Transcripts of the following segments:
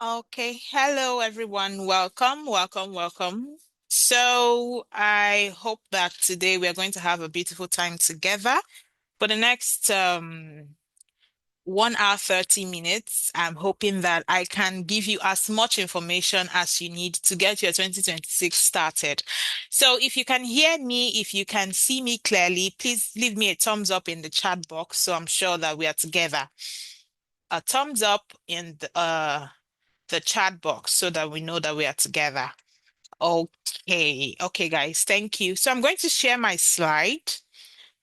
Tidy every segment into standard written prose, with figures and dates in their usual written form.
Okay, hello everyone. Welcome, welcome, welcome. So, I hope that today we are going to have a beautiful time together. For the next 1 hour, 30 minutes, I'm hoping that I can give you as much information as you need to get your 2026 started. So, if you can hear me, if you can see me clearly, please leave me a thumbs up in the chat box so I'm sure that we are together. A thumbs up in the chat box so that we know that we are together. Okay. Okay, guys, thank you. So I'm going to share my slide,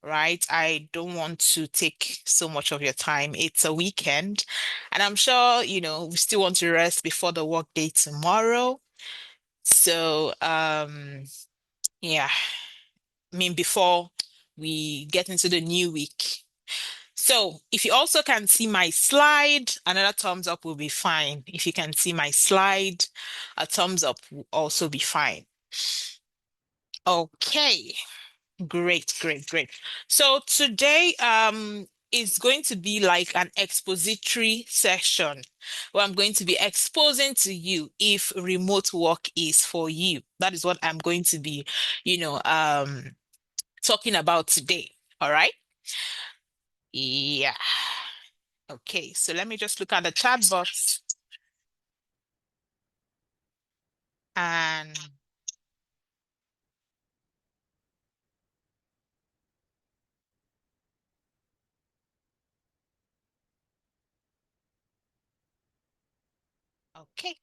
right? I don't want to take so much of your time. It's a weekend, and I'm sure, we still want to rest before the work day tomorrow. So, yeah, I mean, before we get into the new week. So if you also can see my slide, another thumbs up will be fine. If you can see my slide, a thumbs up will also be fine. Okay, great, great, great. So today is going to be like an expository session where I'm going to be exposing to you if remote work is for you. That is what I'm going to be, talking about today. All right? Yeah. Okay, so let me just look at the chat box and okay.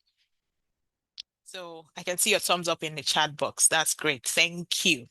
So I can see your thumbs up in the chat box. That's great. Thank you.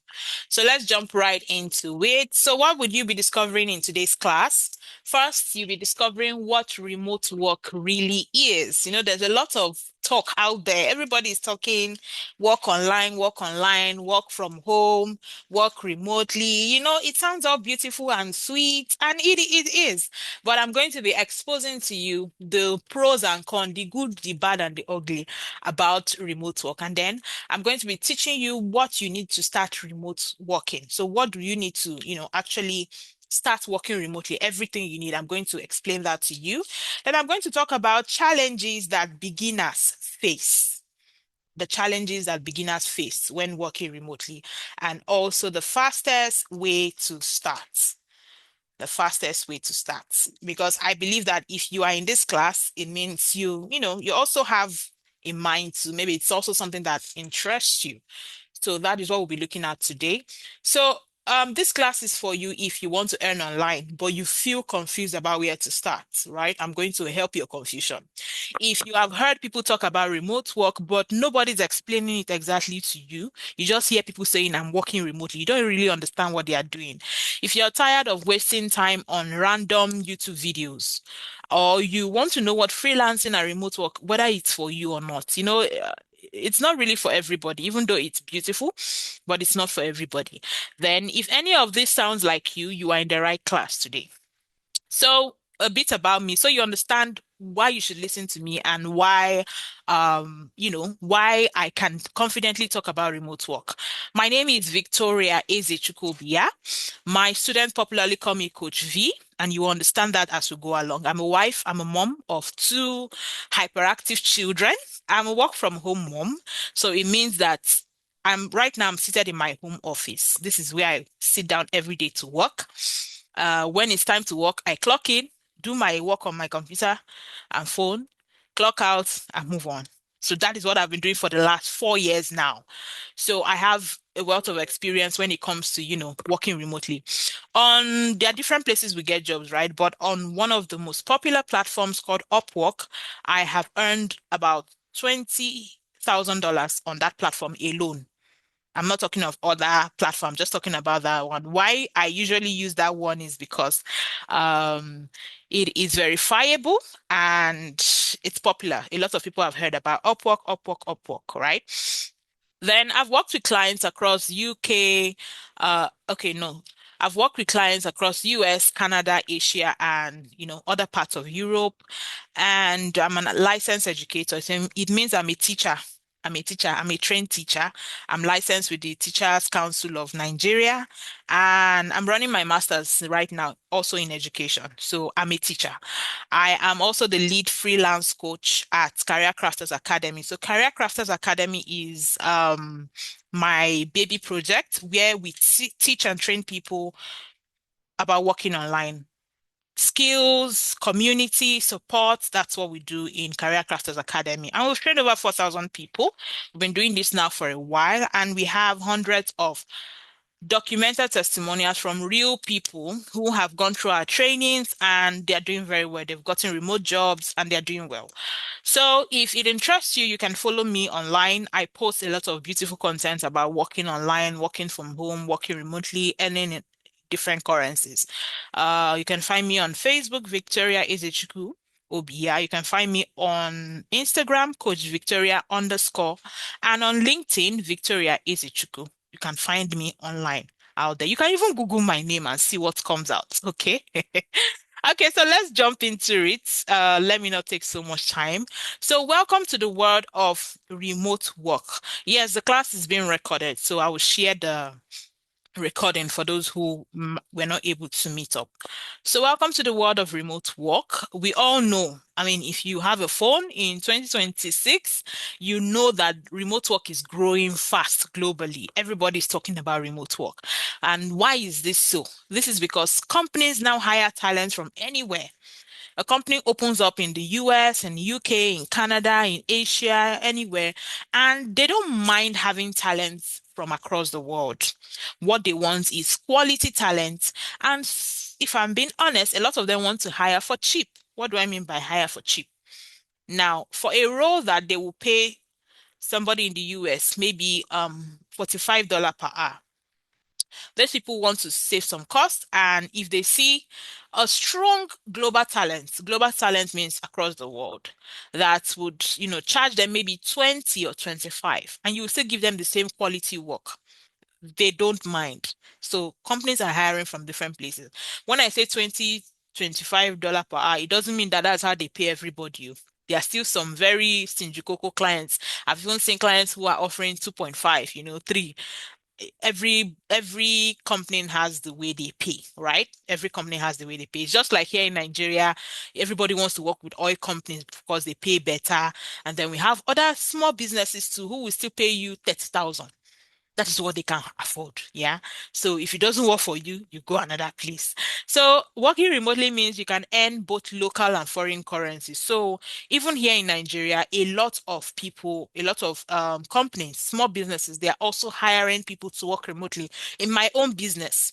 So let's jump right into it. So what would you be discovering in today's class? First, you'll be discovering what remote work really is. There's a lot of talk out there. Everybody's talking work online, work from home, work remotely. It sounds all beautiful and sweet, and it is. But I'm going to be exposing to you the pros and cons, the good, the bad, and the ugly about remote work. And then I'm going to be teaching you what you need to start remote working. So what do you need to, actually start working remotely? Everything you need. I'm going to explain that to you. Then I'm going to talk about challenges that beginners face. The challenges that beginners face when working remotely, and also the fastest way to start. The fastest way to start. Because I believe that if you are in this class, it means you also have in mind to maybe it's also something that interests you. So that is what we'll be looking at today. So this class is for you if you want to earn online, but you feel confused about where to start, right? I'm going to help your confusion. If you have heard people talk about remote work, but nobody's explaining it exactly to you, you just hear people saying, I'm working remotely. You don't really understand what they are doing. If you're tired of wasting time on random YouTube videos, or you want to know what freelancing and remote work, whether it's for you or not, it's not really for everybody, even though it's beautiful, but it's not for everybody. Then, if any of this sounds like you are in the right class today. So a bit about me, so you understand why you should listen to me and why I can confidently talk about remote work. My name is Victoria Ezechukobia. My students popularly call me Coach V, and you understand that as we go along. I'm a wife, I'm a mom of two hyperactive children. I'm a work from home mom, so it means that I'm seated in my home office. This is where I sit down every day to work. When it's time to work, I clock in, do my work on my computer and phone, clock out, and move on. So that is what I've been doing for the last 4 years now. So I have a wealth of experience when it comes to, working remotely. There are different places we get jobs, right? But on one of the most popular platforms called Upwork, I have earned about $20,000 on that platform alone. I'm not talking of other platforms, just talking about that one. Why I usually use that one is because um, it is verifiable and it's popular. A lot of people have heard about Upwork, Upwork, Upwork, right? Then I've worked with clients across UK. Okay, no. I've worked with clients across US, Canada, Asia, and other parts of Europe. And I'm a licensed educator. So it means I'm a teacher. I'm a teacher. I'm a trained teacher. I'm licensed with the Teachers Council of Nigeria, and I'm running my master's right now, also in education. So I'm a teacher. I am also the lead freelance coach at Career Crafters Academy. So Career Crafters Academy is my baby project where we teach and train people about working online. Skills, community support, that's what we do in Career Crafters Academy. And we've trained over 4,000 people. We've been doing this now for a while, and we have hundreds of documented testimonials from real people who have gone through our trainings and they're doing very well. They've gotten remote jobs and they're doing well. So if it interests you, you can follow me online. I post a lot of beautiful content about working online, working from home, working remotely, earning in different currencies. You can find me on Facebook, Victoria Ezechukwu. Obia. You can find me on Instagram, Coach Victoria underscore, and on LinkedIn, Victoria Ezechukwu. You can find me online out there. You can even Google my name and see what comes out. Okay. Okay, so let's jump into it. Let me not take so much time. So, welcome to the world of remote work. Yes, the class is being recorded, so I will share the recording for those who were not able to meet up. So, welcome to the world of remote work. We all know, I mean, if you have a phone in 2026, you know that remote work is growing fast globally. Everybody's talking about remote work. And why is this so? This is because companies now hire talent from anywhere. A company opens up in the US and UK, in Canada, in Asia, anywhere, and they don't mind having talents from across the world. What they want is quality talent. And if I'm being honest, a lot of them want to hire for cheap. What do I mean by hire for cheap? Now, for a role that they will pay somebody in the US maybe $45 per hour, those people want to save some cost, and if they see a strong global talent means across the world, that would, charge them maybe 20 or 25, and you still give them the same quality work. They don't mind. So companies are hiring from different places. When I say 20, $25 per hour, it doesn't mean that that's how they pay everybody. There are still some very stingy cocoa clients. I've even seen clients who are offering 2.5, 3. Every company has the way they pay, right? Every company has the way they pay. It's just like here in Nigeria, everybody wants to work with oil companies because they pay better. And then we have other small businesses too who will still pay you 30,000. That is what they can afford. Yeah. So if it doesn't work for you, you go another place. So working remotely means you can earn both local and foreign currency. So even here in Nigeria, a lot of people, a lot of companies, small businesses, they are also hiring people to work remotely. In my own business,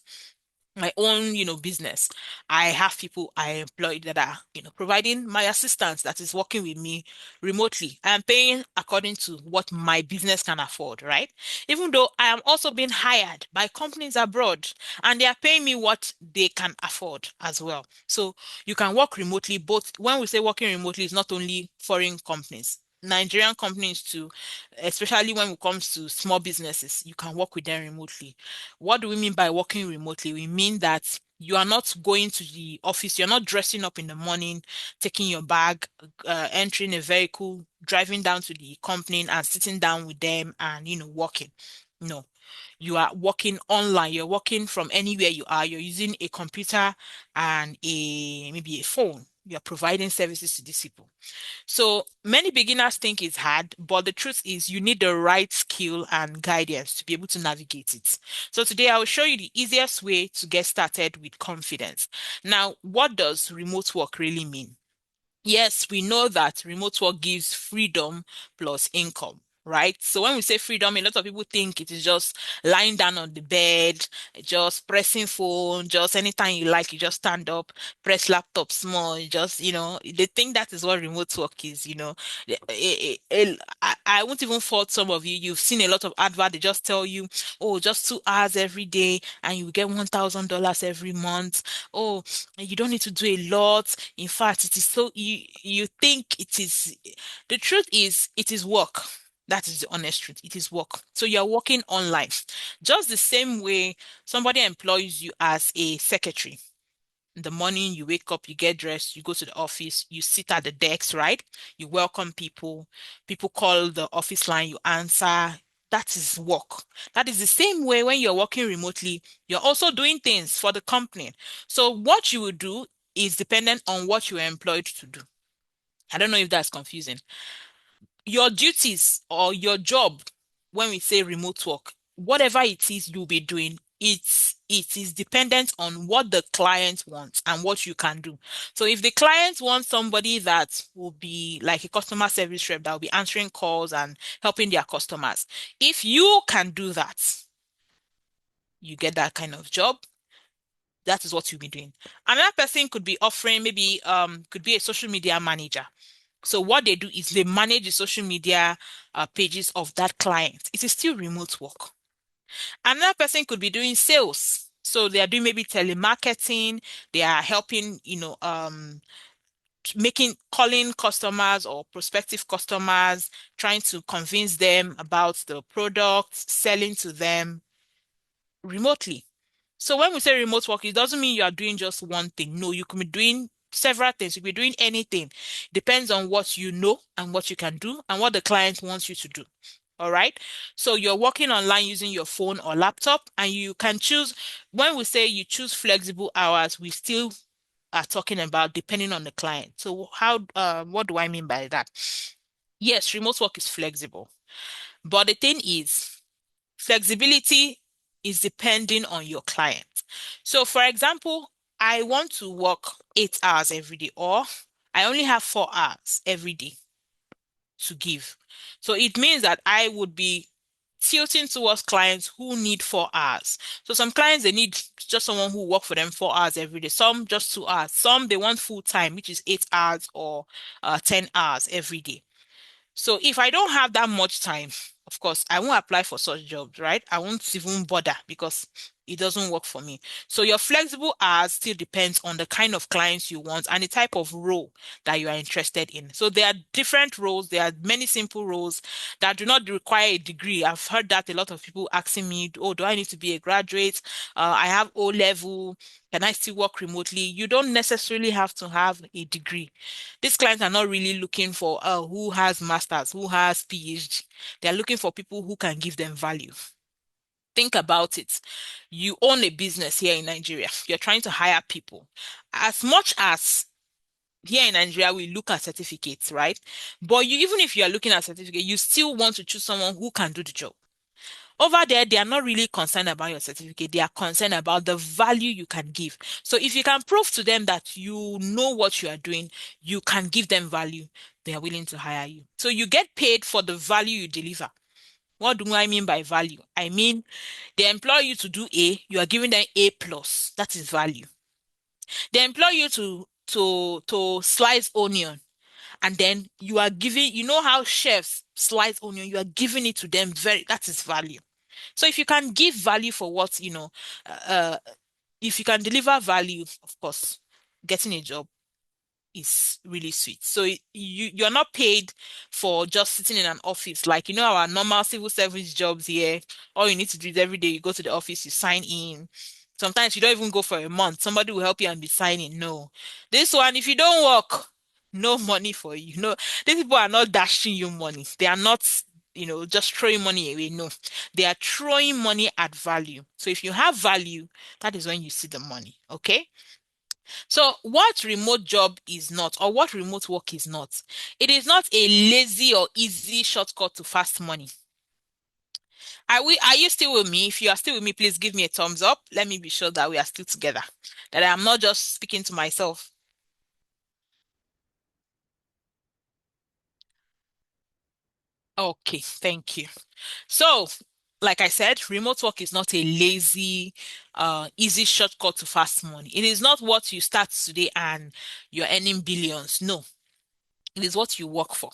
business, I have people I employ that are, providing my assistance that is working with me remotely. I am paying according to what my business can afford, right? Even though I am also being hired by companies abroad and they are paying me what they can afford as well. So you can work remotely, both when we say working remotely, it's not only foreign companies. Nigerian companies too, especially when it comes to small businesses, you can work with them remotely. What do we mean by working remotely? We mean that you are not going to the office, you're not dressing up in the morning, taking your bag, entering a vehicle, driving down to the company and sitting down with them and, working. No, you are working online. You're working from anywhere you are. You're using a computer and maybe a phone. You're providing services to these people. So many beginners think it's hard, but the truth is you need the right skill and guidance to be able to navigate it. So today I will show you the easiest way to get started with confidence. Now, what does remote work really mean? Yes, we know that remote work gives freedom plus income, right? So when we say freedom, a lot of people think it is just lying down on the bed, just pressing phone, just anytime you like, you just stand up, press laptop small, you just, they think that is what remote work is, I won't even fault some of you. You've seen a lot of advert, they just tell you, oh, just 2 hours every day and you get $1,000 every month. Oh, you don't need to do a lot. In fact, it is so you think it is. The truth is it is work. That is the honest truth. It is work. So you're working online. Just the same way somebody employs you as a secretary. In the morning, you wake up, you get dressed, you go to the office, you sit at the desk, right? You welcome people. People call the office line, you answer. That is work. That is the same way when you're working remotely, you're also doing things for the company. So what you will do is dependent on what you are employed to do. I don't know if that's confusing. Your duties or your job, when we say remote work, whatever it is you'll be doing, it is dependent on what the client wants and what you can do. So if the client wants somebody that will be like a customer service rep that will be answering calls and helping their customers, if you can do that, you get that kind of job. That is what you'll be doing. Another person could be offering maybe could be a social media manager. So what they do is they manage the social media pages of that client. It is still remote work. Another person could be doing sales. So they are doing maybe telemarketing. They are helping, making calling customers or prospective customers, trying to convince them about the product, selling to them remotely. So when we say remote work, it doesn't mean you are doing just one thing. No, you can be doing several things. You can be doing anything. Depends on what you know and what you can do and what the client wants you to do. All right. So you're working online using your phone or laptop, and you can choose. When we say you choose flexible hours, we still are talking about depending on the client. So what do I mean by that? Yes, remote work is flexible, but the thing is, flexibility is depending on your client. So, for example, I want to work 8 hours every day, or I only have 4 hours every day to give. So, it means that I would be tilting towards clients who need 4 hours. So, some clients they need just someone who work for them 4 hours every day, some just 2 hours, some they want full time, which is 8 hours or 10 hours every day. So if I don't have that much time, of course, I won't apply for such jobs, right? I won't even bother because it doesn't work for me. So your flexible hours still depends on the kind of clients you want and the type of role that you are interested in. So there are different roles. There are many simple roles that do not require a degree. I've heard that a lot of people asking me, oh, do I need to be a graduate? I have O level. Can I still work remotely? You don't necessarily have to have a degree. These clients are not really looking for who has masters, who has PhD. They're looking for people who can give them value. Think about it. You own a business here in Nigeria. You're trying to hire people. As much as here in Nigeria, we look at certificates, right? But even if you are looking at certificate, you still want to choose someone who can do the job. Over there, they are not really concerned about your certificate. They are concerned about the value you can give. So if you can prove to them that you know what you are doing, you can give them value, they are willing to hire you. So you get paid for the value you deliver. What do I mean by value? I mean, they employ you to do A, you are giving them A plus. That is value. They employ you to slice onion, and then you are giving, you know how chefs slice onion, you are giving it to them that is value. So if you can give value for what, uh, if you can deliver value, of course, getting a job is really sweet. So you're not paid for just sitting in an office. Like, our normal civil service jobs here, all you need to do is every day you go to the office, you sign in. Sometimes you don't even go for a month. Somebody will help you and be signing. No. This one, if you don't work, no money for you. No, these people are not dashing you money. They are not, just throwing money away. No, they are throwing money at value. So if you have value, that is when you see the money. Okay. So, what remote job is not, or what remote work is not? It is not a lazy or easy shortcut to fast money. Are you still with me? If you are still with me, please give me a thumbs up. Let me be sure that we are still together, that I am not just speaking to myself. Okay, thank you. So, like I said, remote work is not a lazy, easy shortcut to fast money. It is not what you start today and you're earning billions. No, it is what you work for.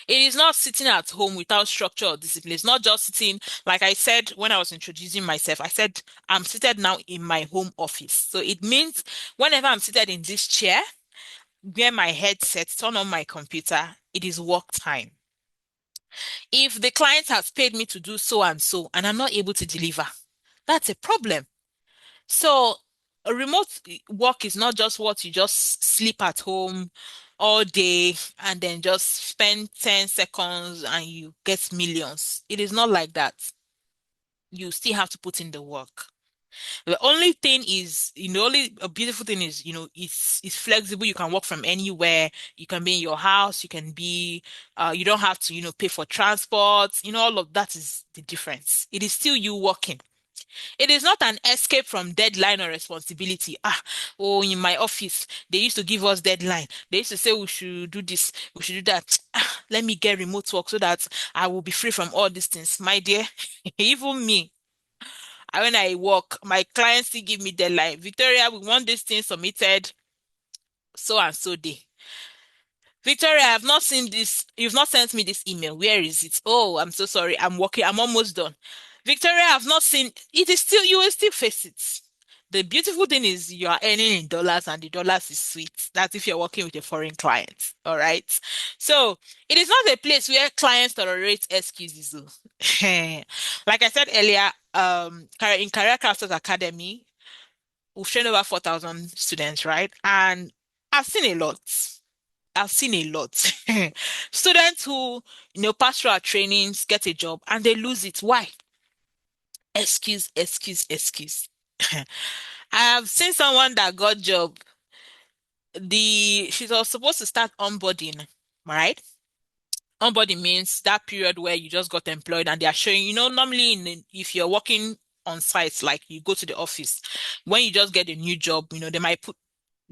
It is not sitting at home without structure or discipline. It's not just sitting, like I said when I was introducing myself, I said I'm seated now in my home office. So it means whenever I'm seated in this chair, wear my headset, turn on my computer, it is work time. If the client has paid me to do so and so, and I'm not able to deliver, that's a problem. So A remote work is not just what you just sleep at home all day and then just spend 10 seconds and you get millions. It is not like that. You still have to put in the work. The only thing is, the only a beautiful thing is, it's flexible. You can work from anywhere. You can be in your house. You can be, you don't have to, pay for transport. All of that is the difference. It is still you working. It is not an escape from deadline or responsibility. Oh, in my office, they used to give us deadline. They used to say we should do this, we should do that. Let me get remote work so that I will be free from all these things. My dear, even me, when I work, my clients still give me deadline. Victoria, we want this thing submitted so and so day. Victoria, I have not seen this. You've not sent me this email. Where is it? Oh, I'm so sorry. I'm working. I'm almost done. Victoria, I've not seen it. Is still, you will still face it. The beautiful thing is you are earning in dollars and the dollars is sweet. That's if you're working with a foreign client. All right. So it is not a place where clients tolerate excuses. Like I said earlier, in Career Crafters Academy, we've trained over 4,000 students, right? And I've seen a lot. I've seen a lot. Students who, pass through our trainings, get a job, and they lose it. Why? Excuse, excuse, excuse. I have seen someone that got job. She was supposed to start onboarding, right? Onboarding means that period where you just got employed and they are showing, normally if you're working on sites, like you go to the office, when you just get a new job, they might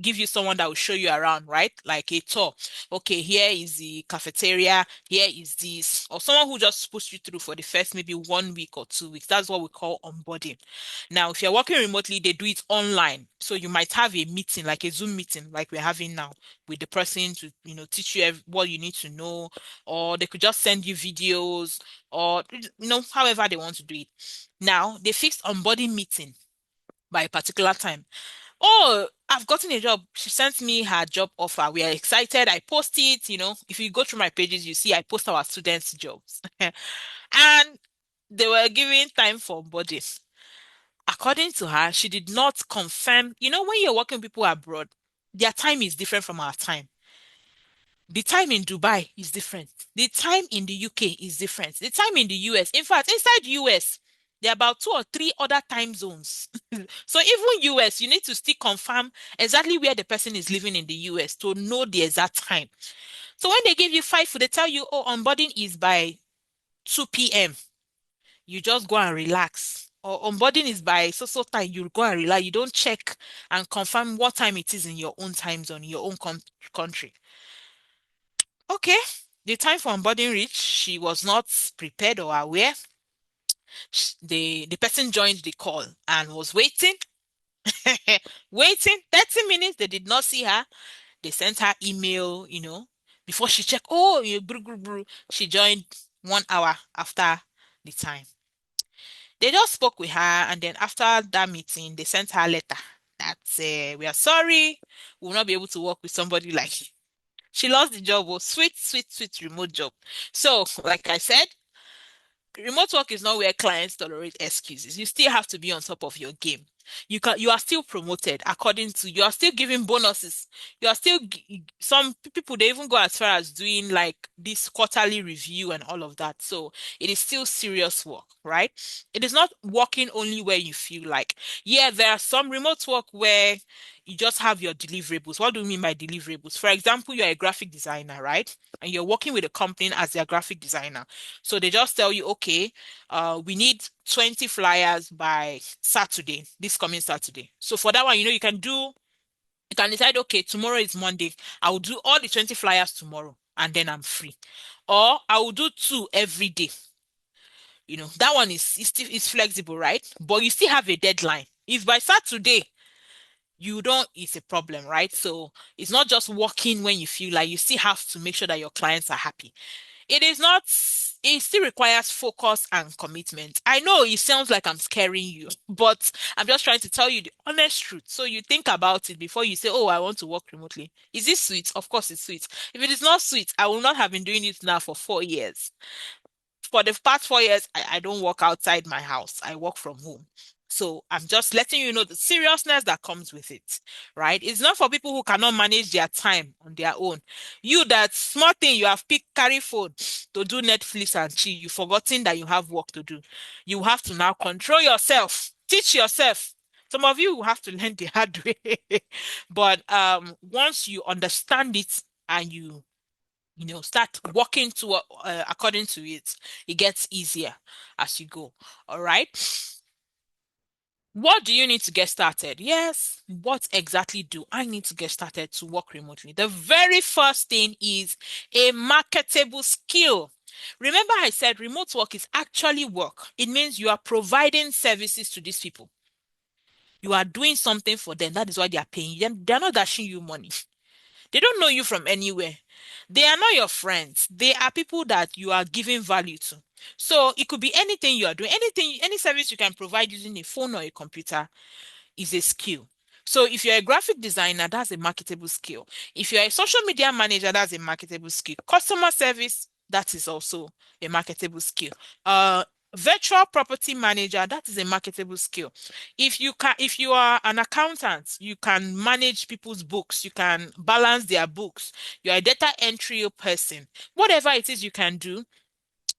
give you someone that will show you around, right? Like a tour. Okay, here is the cafeteria, here is this, or someone who just push you through for the first maybe 1 week or 2 weeks. That's what we call onboarding. Now, if you're working remotely, they do it online. So you might have a meeting, like a Zoom meeting, like we're having now, with the person to, teach you what you need to know, or they could just send you videos, or, however they want to do it. Now, they fixed onboarding meeting by a particular time. Oh, I've gotten a job. She sent me her job offer. We are excited. I post it, If you go through my pages, you see I post our students' jobs. And they were giving time for bodies. According to her, she did not confirm. When you're working with people abroad, their time is different from our time. The time in Dubai is different. The time in the UK is different. The time in the US, in fact, inside US, there are about 2 or 3 other time zones. So even US, you need to still confirm exactly where the person is living in the US to know the exact time. So when they give you 5 food, they tell you, oh, onboarding is by 2 p.m. You just go and relax. Or onboarding is by so time, you go and relax. You don't check and confirm what time it is in your own time zone, in your own country. Okay, the time for onboarding reached. She was not prepared or aware. The person joined the call and was waiting, waiting 30 minutes. They did not see her. They sent her email, before she checked. Oh, bru, bru, bru. She joined 1 hour after the time. They just spoke with her, and then after that meeting, they sent her a letter that we are sorry, we will not be able to work with somebody like you. She lost the job. Oh, sweet, sweet, sweet remote job. So, like I said, remote work is not where clients tolerate excuses. You still have to be on top of your game. You are still promoted according to, you are still giving bonuses. You are still some people, they even go as far as doing like this quarterly review and all of that. So it is still serious work, right? It is not working only where you feel like. Yeah, there are some remote work where you just have your deliverables. What do we mean by deliverables? For example, you're a graphic designer, right? And you're working with a company as their graphic designer. So they just tell you, okay, we need 20 flyers by Saturday, this coming Saturday. So for that one, you can decide, okay, tomorrow is Monday. I will do all the 20 flyers tomorrow and then I'm free. Or I will do 2 every day. That one is still is flexible, right? But you still have a deadline. If by Saturday you don't, it's a problem, right? So it's not just working when you feel like, you still have to make sure that your clients are happy. It is not, it still requires focus and commitment. I know it sounds like I'm scaring you, but I'm just trying to tell you the honest truth. So you think about it before you say, oh, I want to work remotely. Is this sweet? Of course it's sweet. If it is not sweet, I will not have been doing it now for 4 years. For the past 4 years, I don't work outside my house. I work from home. So I'm just letting you know the seriousness that comes with it, right? It's not for people who cannot manage their time on their own. You, that small thing you have picked, carry phone to do Netflix and chill, you've forgotten that you have work to do. You have to now control yourself, teach yourself. Some of you will have to learn the hard way. But once you understand it and start working to according to it, it gets easier as you go. All right. What do you need to get started? Yes, what exactly do I need to get started to work remotely? The very first thing is a marketable skill. Remember, I said remote work is actually work. It means you are providing services to these people. You are doing something for them. That is why they are paying you. They're not dashing you money. They don't know you from anywhere. They are not your friends. They are people that you are giving value to. So it could be anything you are doing, anything, any service you can provide using a phone or a computer is a skill. So if you're a graphic designer, that's a marketable skill. If you're a social media manager, that's a marketable skill. Customer service, that is also a marketable skill. Uh, Virtual property manager, that is a marketable skill. If you are an accountant, you can manage people's books, you can balance their books. You're a data entry person. Whatever it is you can do,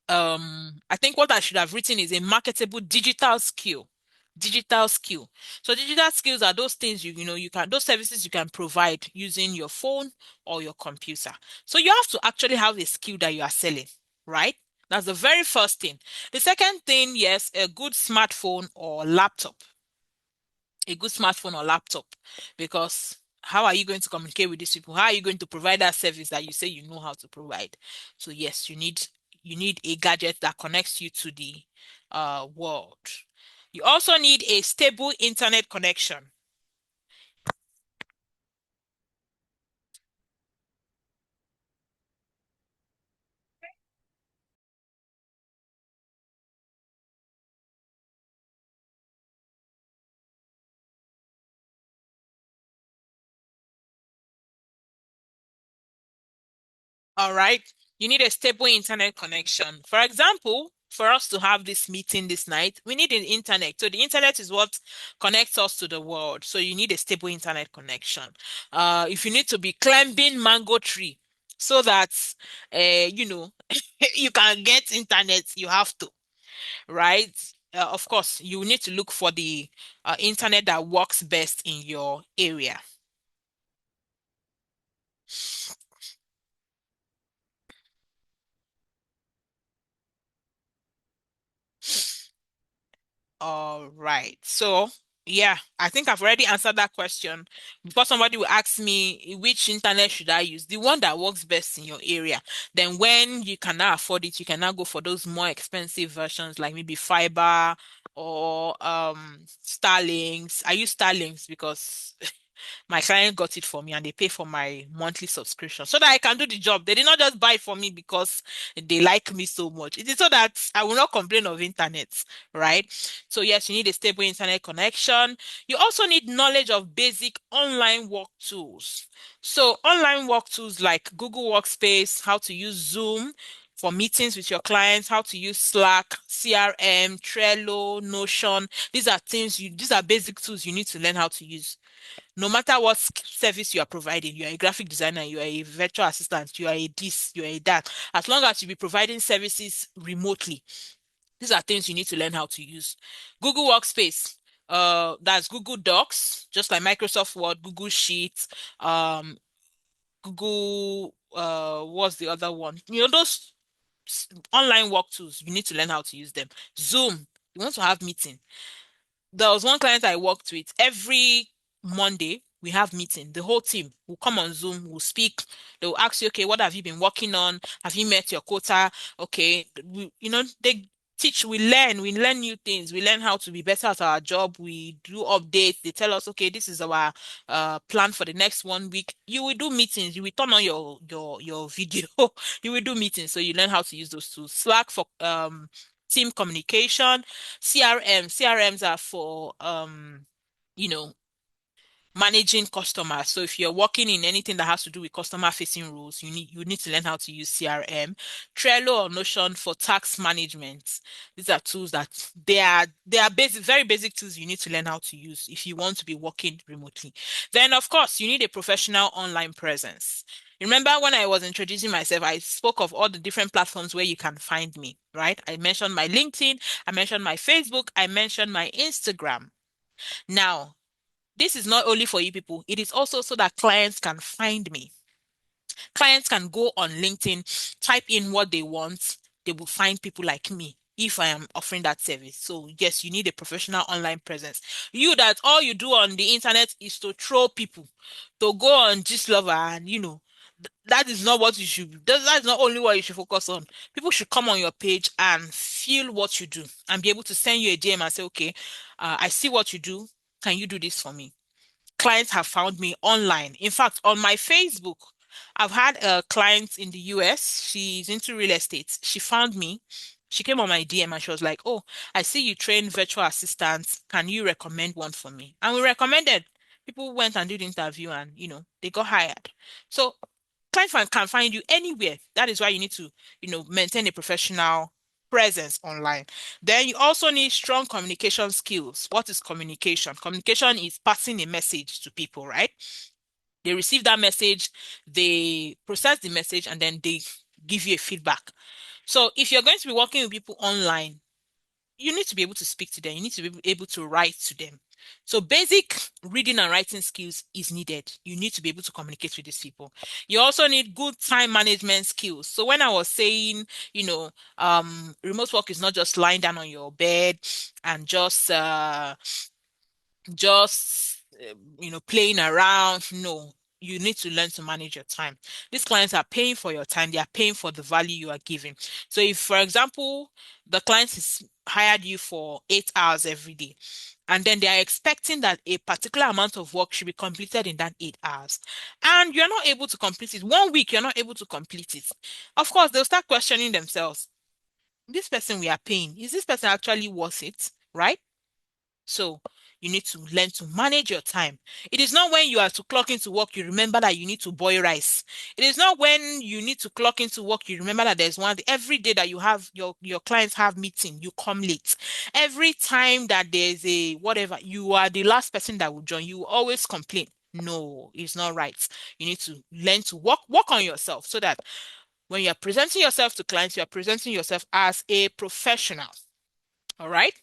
I think what I should have written is a marketable digital skill. Digital skill. So digital skills are those things you can those services you can provide using your phone or your computer. So you have to actually have a skill that you are selling, right? That's the very first thing. The second thing, yes, a good smartphone or laptop. A good smartphone or laptop, because how are you going to communicate with these people? How are you going to provide that service that you say you know how to provide? So yes, you need a gadget that connects you to the world. You also need a stable internet connection. All right. You need a stable internet connection. For example, for us to have this meeting this night, we need an internet. So the internet is what connects us to the world. So you need a stable internet connection. If you need to be climbing mango tree so that you can get internet, you have to, right? Of course, you need to look for the internet that works best in your area. All right. So, yeah, I think I've already answered that question. Before somebody will ask me, which internet should I use? The one that works best in your area. Then when you cannot afford it, you can now go for those more expensive versions like maybe fiber or Starlinks. I use Starlinks because my client got it for me and they pay for my monthly subscription so that I can do the job. They did not just buy it for me because they like me so much. It is so that I will not complain of internet, right? So yes, you need a stable internet connection. You also need knowledge of basic online work tools. So online work tools like Google Workspace, how to use Zoom for meetings with your clients, how to use Slack, CRM, Trello, Notion. These are basic tools you need to learn how to use. No matter what service you are providing, you are a graphic designer, you are a virtual assistant, you are a this, you are a that. As long as you be providing services remotely, these are things you need to learn how to use. Google Workspace, that's Google Docs, just like Microsoft Word, Google Sheets, Google, what's the other one? Those online work tools, you need to learn how to use them. Zoom, you want to have meeting. There was one client I worked with. Every Monday, we have meeting. The whole team will come on Zoom, we'll speak. They will ask you, okay, what have you been working on? Have you met your quota? Okay. They teach, we learn new things. We learn how to be better at our job. We do updates. They tell us, okay, this is our plan for the next 1 week. You will do meetings. You will turn on your video. You will do meetings. So you learn how to use those tools. Slack for team communication. CRMs are for you know managing customers. So if you're working in anything that has to do with customer facing roles, you need to learn how to use CRM, Trello or Notion for task management. These are tools that they are basic, very basic tools you need to learn how to use if you want to be working remotely. Then of course you need a professional online presence. Remember when I was introducing myself, I spoke of all the different platforms where you can find me, right? I mentioned my LinkedIn, I mentioned my Facebook, I mentioned my Instagram. Now, this is not only for you people, it is also so that clients can find me. Clients can go on LinkedIn, type in what they want, they will find people like me if I am offering that service. So, yes, you need a professional online presence. You that all you do on the internet is to troll people, to go on Lover and that is not what you should that's not only what you should focus on. People should come on your page and feel what you do and be able to send you a DM and say, okay, I see what you do. Can you do this for me? Clients have found me online. In fact, on my Facebook, I've had a client in the US. She's into real estate. She found me. She came on my DM and she was like, "Oh, I see you train virtual assistants. Can you recommend one for me?" And we recommended. People went and did the interview and, they got hired. So clients can find you anywhere. That is why you need to, maintain a professional presence online. Then you also need strong communication skills. What is communication? Communication is passing a message to people, right? They receive that message, they process the message, and then they give you a feedback. So if you're going to be working with people online, you need to be able to speak to them. You need to be able to write to them. So basic reading and writing skills is needed. You need to be able to communicate with these people. You also need good time management skills. So when I was saying, remote work is not just lying down on your bed and just playing around. No, you need to learn to manage your time. These clients are paying for your time. They are paying for the value you are giving. So if, for example, the client is hired you for 8 hours every day, and then they are expecting that a particular amount of work should be completed in that 8 hours, and you're not able to complete it, 1 week you're not able to complete it, of course they'll start questioning themselves. This person we are paying, is this person actually worth it, right? So you need to learn to manage your time. It is not when you are to clock into work, you remember that you need to boil rice. It is not when you need to clock into work, you remember that there's one every day that you have your clients have meeting, you come late. Every time that there's a whatever, you are the last person that will join. You will always complain. No, it's not right. You need to learn to work on yourself so that when you're presenting yourself to clients, you are presenting yourself as a professional. All right.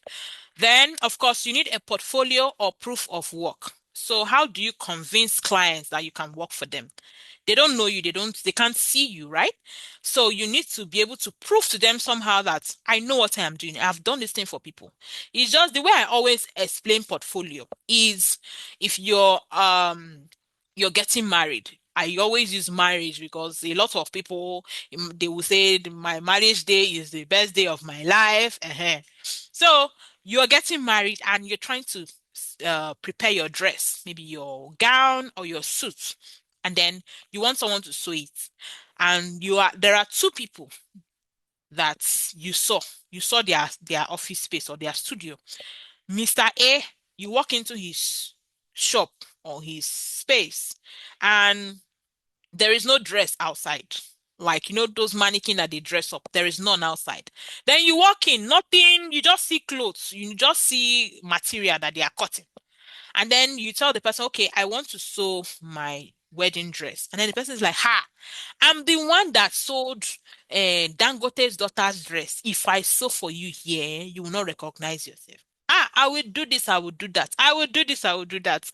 Then, of course, you need a portfolio or proof of work. So how do you convince clients that you can work for them? They don't know you, they can't see you, right? So you need to be able to prove to them somehow that I know what I am doing. I've done this thing for people. It's just the way I always explain portfolio is if you're getting married. I always use marriage because a lot of people they will say my marriage day is the best day of my life. So you're getting married and you're trying to prepare your dress, maybe your gown or your suit, and then you want someone to sew it. And there are two people that you saw their office space or their studio. Mr. A, you walk into his shop or his space, and there is no dress outside. Like, those mannequin that they dress up, there is none outside. Then you walk in, nothing, you just see clothes, you just see material that they are cutting. And then you tell the person, okay, I want to sew my wedding dress. And then the person is like, ha, I'm the one that sold Dangote's daughter's dress. If I sew for you here, you will not recognize yourself. Ah, I will do this, I will do that. I will do this, I will do that.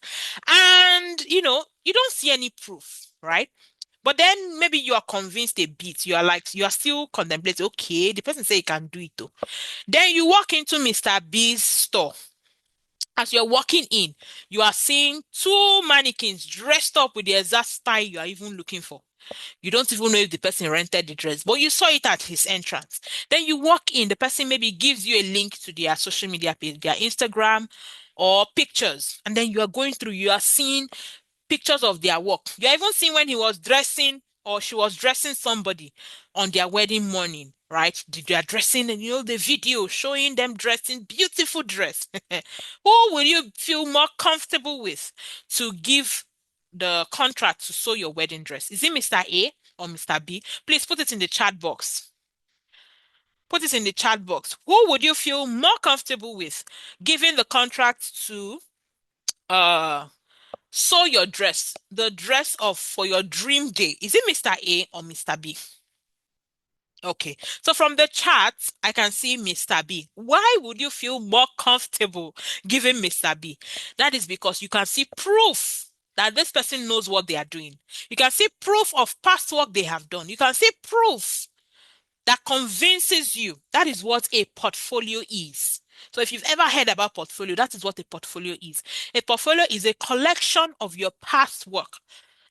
And, you don't see any proof, right? But then maybe you are convinced a bit. You are like, you are still contemplating, okay, the person say he can do it though. Then you walk into Mr. B's store. As you're walking in, you are seeing two mannequins dressed up with the exact style you are even looking for. You don't even know if the person rented the dress, but you saw it at his entrance. Then you walk in, the person maybe gives you a link to their social media page, their Instagram or pictures. And then you are going through, you are seeing pictures of their work. You are even seeing when he was dressing or she was dressing somebody on their wedding morning, right? They are dressing, and the video showing them dressing beautiful dress. Who will you feel more comfortable with to give the contract to sew your wedding dress? Is it Mr. A or Mr. B? Please put it in the chat box. Put it in the chat box. Who would you feel more comfortable with giving the contract to uh sew your dress, the dress of for your dream day? Is it Mr. A or Mr. B? Okay. So from the chat, I can see Mr. B. Why would you feel more comfortable giving Mr. B? That is because you can see proof that this person knows what they are doing. You can see proof of past work they have done. You can see proof that convinces you. That is what a portfolio is. So if you've ever heard about portfolio, that is what a portfolio is. A portfolio is a collection of your past work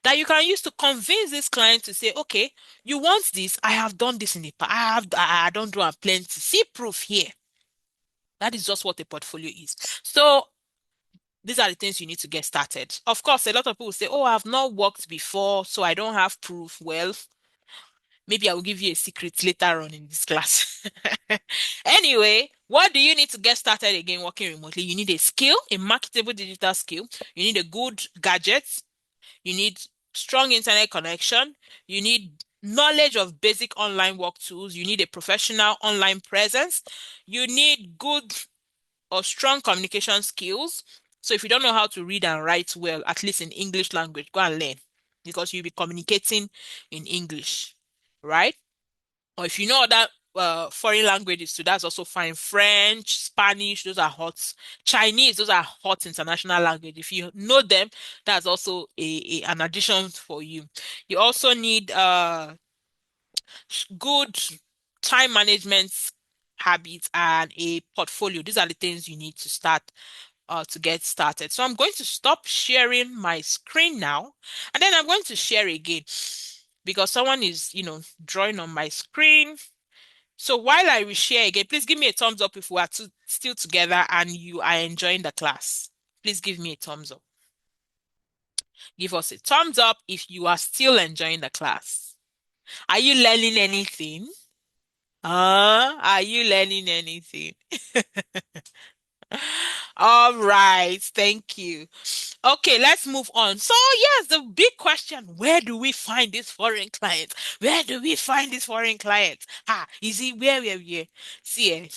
that you can use to convince this client to say, okay, you want this, I have done this in the past. I don't do a plenty. See proof here. That is just what a portfolio is. So these are the things you need to get started. Of course, a lot of people say, oh, I've not worked before, so I don't have proof. Well, maybe I will give you a secret later on in this class. Anyway, what do you need to get started again working remotely? You need a skill, a marketable digital skill. You need a good gadget. You need strong internet connection. You need knowledge of basic online work tools. You need a professional online presence. You need good or strong communication skills. So if you don't know how to read and write well, at least in English language, go and learn because you'll be communicating in English, right? Or if you know other foreign languages too, that's also fine. French, Spanish, those are hot. Chinese, those are hot international language. If you know them, that's also an addition for you. You also need good time management habits and a portfolio. These are the things you need to start to get started. So I'm going to stop sharing my screen now, and then I'm going to share again because someone is, drawing on my screen. So while I reshare again, please give me a thumbs up if we are still together and you are enjoying the class. Please give me a thumbs up. Give us a thumbs up if you are still enjoying the class. Are you learning anything? Are you learning anything? All right, thank you. Okay, let's move on. So, yes, the big question, where do we find these foreign clients? Where do we find these foreign clients? Is it where? See,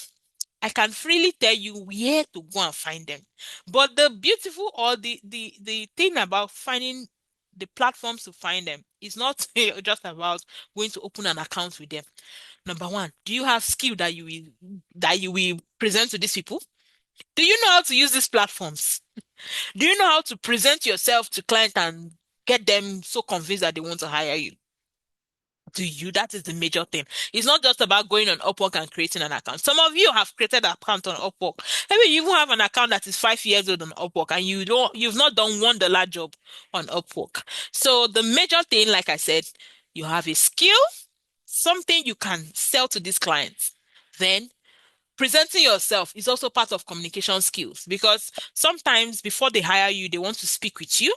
I can freely tell you where to go and find them. But the beautiful or the thing about finding the platforms to find them is not just about going to open an account with them. Number one, do you have skill that you will present to these people? Do you know how to use these platforms? Do you know how to present yourself to clients and get them so convinced that they want to hire you? Do you? That is the major thing. It's not just about going on Upwork and creating an account. Some of you have created an account on Upwork. Maybe you even have an account that is 5 years old on Upwork and you've not done $1 job on Upwork. So the major thing, like I said, you have a skill, something you can sell to these clients. Then presenting yourself is also part of communication skills because sometimes before they hire you, they want to speak with you.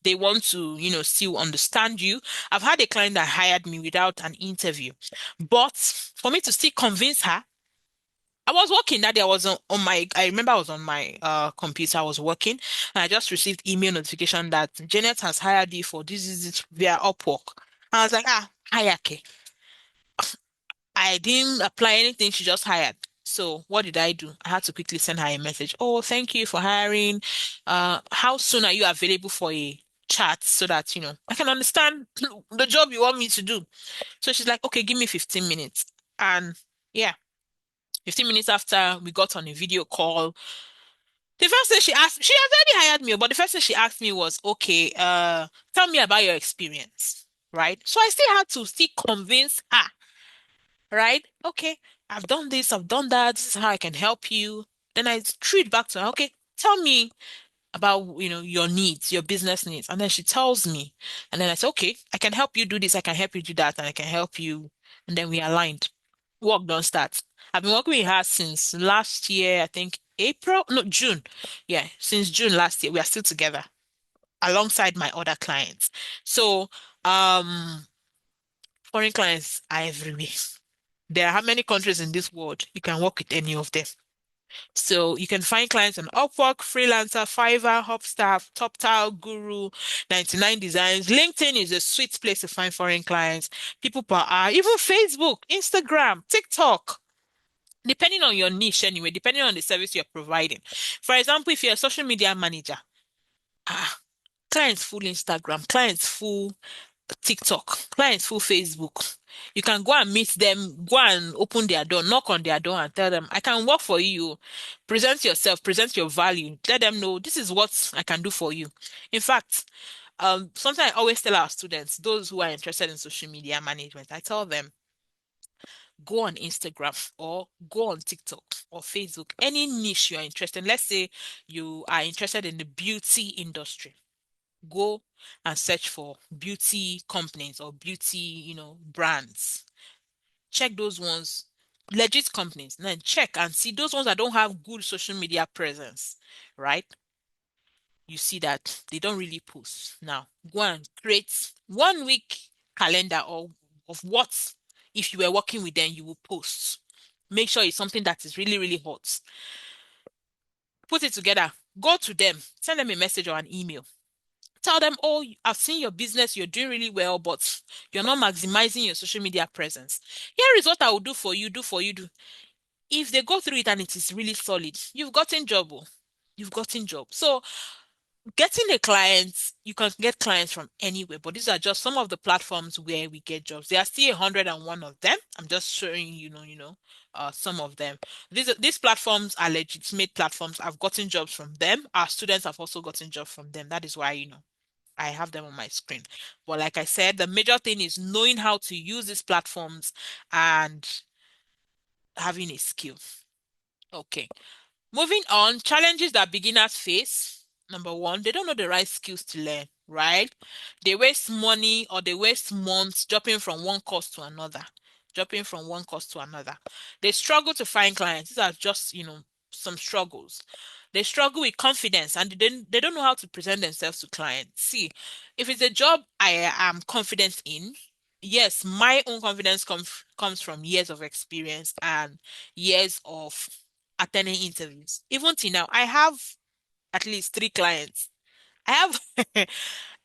They want to, still understand you. I've had a client that hired me without an interview, but for me to still convince her, I was working that day. I was I remember I was on my computer. I was working and I just received email notification that Janet has hired you for this via Upwork. And I was like, hire, okay. I didn't apply anything. She just hired. So what did I do? I had to quickly send her a message. Oh, thank you for hiring. How soon are you available for a chat so that, I can understand the job you want me to do? So she's like, okay, give me 15 minutes. And yeah, 15 minutes after we got on a video call, the first thing she asked, she has already hired me, but the first thing she asked me was, okay, tell me about your experience, right? So I still had to still convince her, right? Okay, I've done this, I've done that. This is how I can help you. Then I threw it back to her. Okay, tell me about, your needs, your business needs. And then she tells me. And then I say, okay, I can help you do this, I can help you do that, and I can help you. And then we aligned. Work don't start. I've been working with her since last year, I think April, no, June. Yeah, since June last year. We are still together alongside my other clients. So, um, Foreign clients are everywhere. There are how many countries in this world? You can work with any of them. So you can find clients on Upwork, Freelancer, Fiverr, Hubstaff, TopTal, Guru, 99 Designs. LinkedIn is a sweet place to find foreign clients, people per hour, even Facebook, Instagram, TikTok. Depending on your niche anyway, depending on the service you're providing. For example, if you're a social media manager, ah, clients full Instagram, clients full TikTok, clients full Facebook. You can go and meet them, go and open their door, knock on their door and tell them, I can work for you. Present yourself, present your value. Let them know this is what I can do for you. In fact, something I always tell our students, those who are interested in social media management, I tell them, go on Instagram or go on TikTok or Facebook, any niche you're interested in. Let's say you are interested in the beauty industry. Go and search for beauty companies or beauty, brands. Check those ones, legit companies. Then check and see those ones that don't have good social media presence, right? You see that they don't really post. Now, go and create 1 week calendar or of what, if you were working with them, you will post. Make sure it's something that is really, really hot. Put it together. Go to them, send them a message or an email. Tell them, oh, I've seen your business, you're doing really well, but you're not maximizing your social media presence. Here is what I will do for you, do for you, do. If they go through it and it is really solid, you've gotten job. Oh. You've gotten job. So getting a client, you can get clients from anywhere, but these are just some of the platforms where we get jobs. There are still 101 of them. I'm just showing some of them. These platforms are legitimate platforms. I've gotten jobs from them. Our students have also gotten jobs from them. That is why, I have them on my screen. But like I said, the major thing is knowing how to use these platforms and having a skill. Okay. Moving on, challenges that beginners face. Number one, they don't know the right skills to learn, right? They waste money or they waste months jumping from one course to another, jumping from one course to another. They struggle to find clients. These are just, some struggles. They struggle with confidence and they don't know how to present themselves to clients. See, if it's a job I am confident in, yes, my own confidence comes from years of experience and years of attending interviews. Even till now, I have at least 3 clients. I have,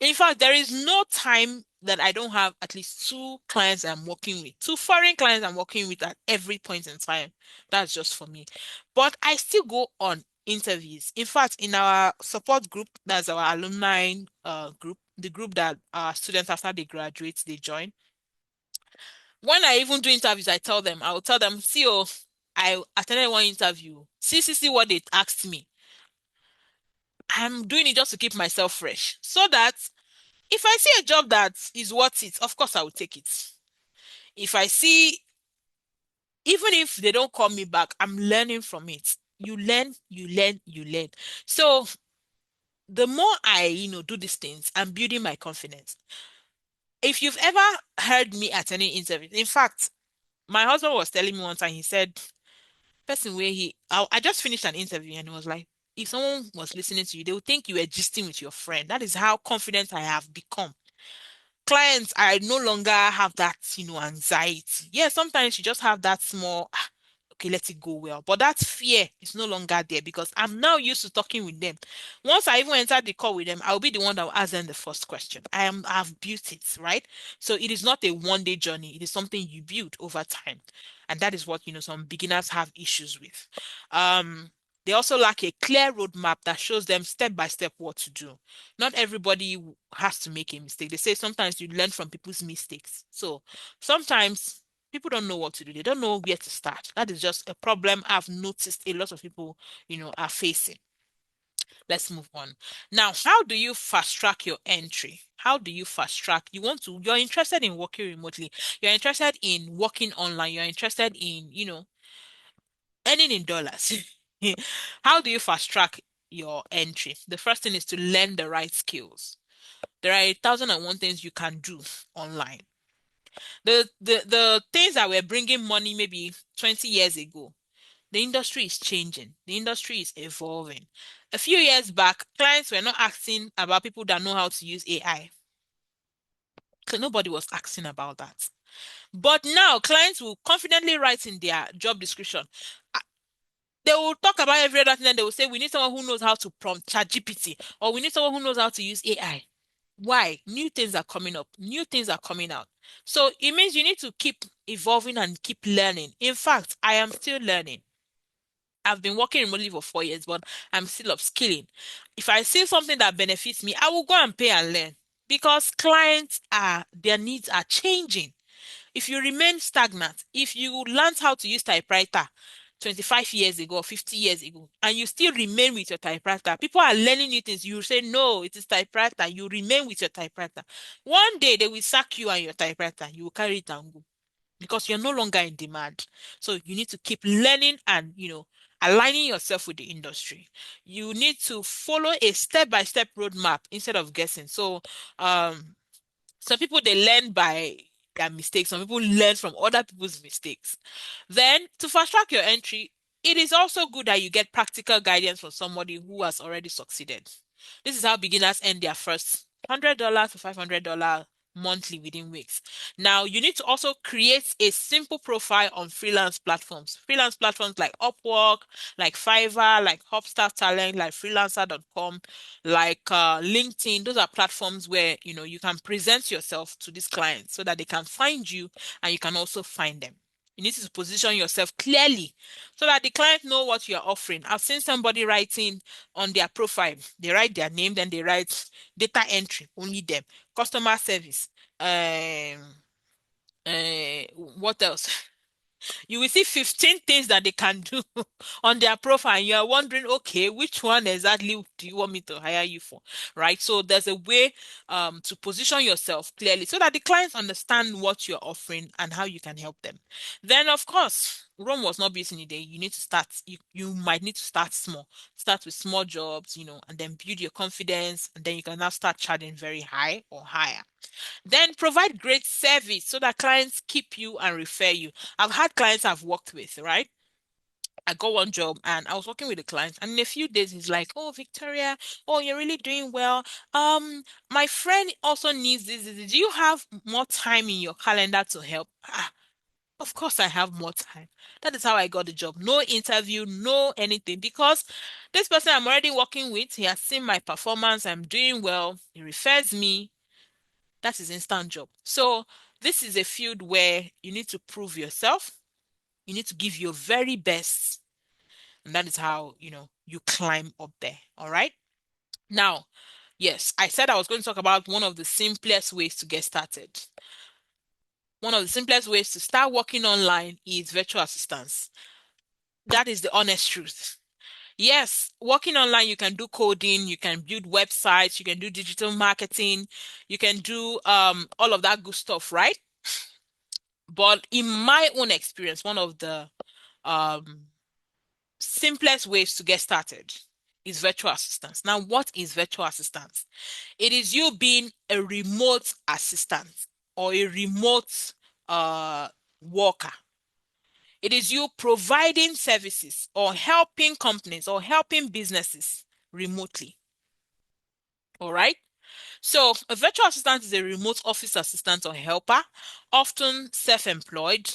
in fact, there is no time that I don't have at least 2 clients I'm working with, 2 foreign clients I'm working with at every point in time. That's just for me. But I still go on interviews. In fact, in our support group, that's our alumni group, the group that our students after they graduate, they join. When I even do interviews, I will tell them, see, oh, I attended one interview. See what they asked me. I'm doing it just to keep myself fresh. So that if I see a job that is worth it, of course I will take it. If I see, even if they don't call me back, I'm learning from it. You learn, you learn, you learn. So the more I, do these things, I'm building my confidence. If you've ever heard me at any interview, in fact, my husband was telling me one time, he said, person where I just finished an interview and it was like, if someone was listening to you, they would think you were gisting with your friend. That is how confident I have become. Clients, I no longer have that, anxiety. Yeah, sometimes you just have that small, okay, let it go well. But that fear is no longer there because I'm now used to talking with them. Once I even enter the call with them, I'll be the one that will ask them the first question. I've built it, right? So it is not a one-day journey. It is something you build over time. And that is what, some beginners have issues with. They also lack a clear roadmap that shows them step by step what to do. Not everybody has to make a mistake. They say sometimes you learn from people's mistakes. So sometimes people don't know what to do. They don't know where to start. That is just a problem I've noticed a lot of people, are facing. Let's move on. Now, how do you fast track your entry? How do you fast track? You're interested in working remotely. You're interested in working online. You're interested in, earning in dollars. How do you fast track your entry? The first thing is to learn the right skills. There are 1,001 things you can do online. The things that were bringing money maybe 20 years ago, the industry is changing. The industry is evolving. A few years back, clients were not asking about people that know how to use AI. Nobody was asking about that. But now clients will confidently write in their job description. uh, They will talk about every other thing, and they will say, we need someone who knows how to prompt ChatGPT, or we need someone who knows how to use AI. Why? New things are coming up, new things are coming out. So it means you need to keep evolving and keep learning. In fact, I am still learning. I've been working remotely for 4 years, but I'm still upskilling. If I see something that benefits me, I will go and pay and learn because their needs are changing. If you remain stagnant, if you learned how to use typewriter 25 years ago or 50 years ago, and you still remain with your typewriter, people are learning new things. You say, no, it is typewriter. You remain with your typewriter. One day they will sack you and your typewriter. You will carry it and go because you're no longer in demand. So you need to keep learning and, aligning yourself with the industry. You need to follow a step-by-step roadmap instead of guessing. So, some people they learn by their mistakes. Some people learn from other people's mistakes. Then, to fast track your entry, it is also good that you get practical guidance from somebody who has already succeeded. This is how beginners earn their first $100 to $500 monthly within weeks. Now, you need to also create a simple profile on freelance platforms. Freelance platforms like Upwork, like Fiverr, like Hopstar Talent, like freelancer.com, like LinkedIn. Those are platforms where, you can present yourself to these clients so that they can find you and you can also find them. You need to position yourself clearly so that the client know what you're offering. I've seen somebody writing on their profile. They write their name, then they write data entry, only them, customer service, um, what else? You will see 15 things that they can do on their profile. And you're wondering, okay, which one exactly do you want me to hire you for? Right? So there's a way to position yourself clearly so that the clients understand what you're offering and how you can help them. Then, of course, Rome was not built in a day. You need to start, you might need to start small. Start with small jobs, and then build your confidence, and then you can now start charging very high or higher. Then provide great service so that clients keep you and refer you. I've had clients I've worked with, right? I got one job and I was working with the client, and in a few days he's like, "Oh, Victoria, oh, you're really doing well. My friend also needs this. Do you have more time in your calendar to help?" Of course I have more time. That is how I got the job. No interview, no anything, because this person I'm already working with, he has seen my performance. I'm doing well. He refers me. That is instant job. So this is a field where you need to prove yourself. You need to give your very best. And that is how, you climb up there. All right. Now, yes, I said I was going to talk about one of the simplest ways to get started. One of the simplest ways to start working online is virtual assistants. That is the honest truth. Yes, working online, you can do coding, you can build websites, you can do digital marketing, you can do all of that good stuff, right? But in my own experience, one of the um, simplest ways to get started is virtual assistance. Now, what is virtual assistance? It is you being a remote assistant or a remote worker. It is you providing services or helping companies or helping businesses remotely. All right. So, a virtual assistant is a remote office assistant or helper, often self-employed,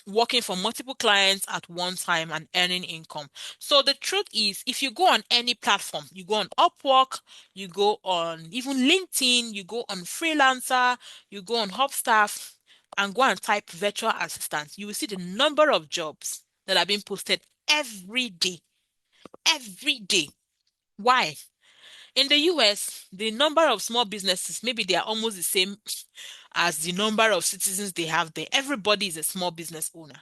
working for multiple clients at one time and earning income. So, the truth is, if you go on any platform, you go on Upwork, you go on even LinkedIn, you go on Freelancer, you go on Hubstaff, and go and type virtual assistant, you will see the number of jobs that are being posted every day. Every day. Why? In the US, the number of small businesses, maybe they are almost the same as the number of citizens they have there. Everybody is a small business owner.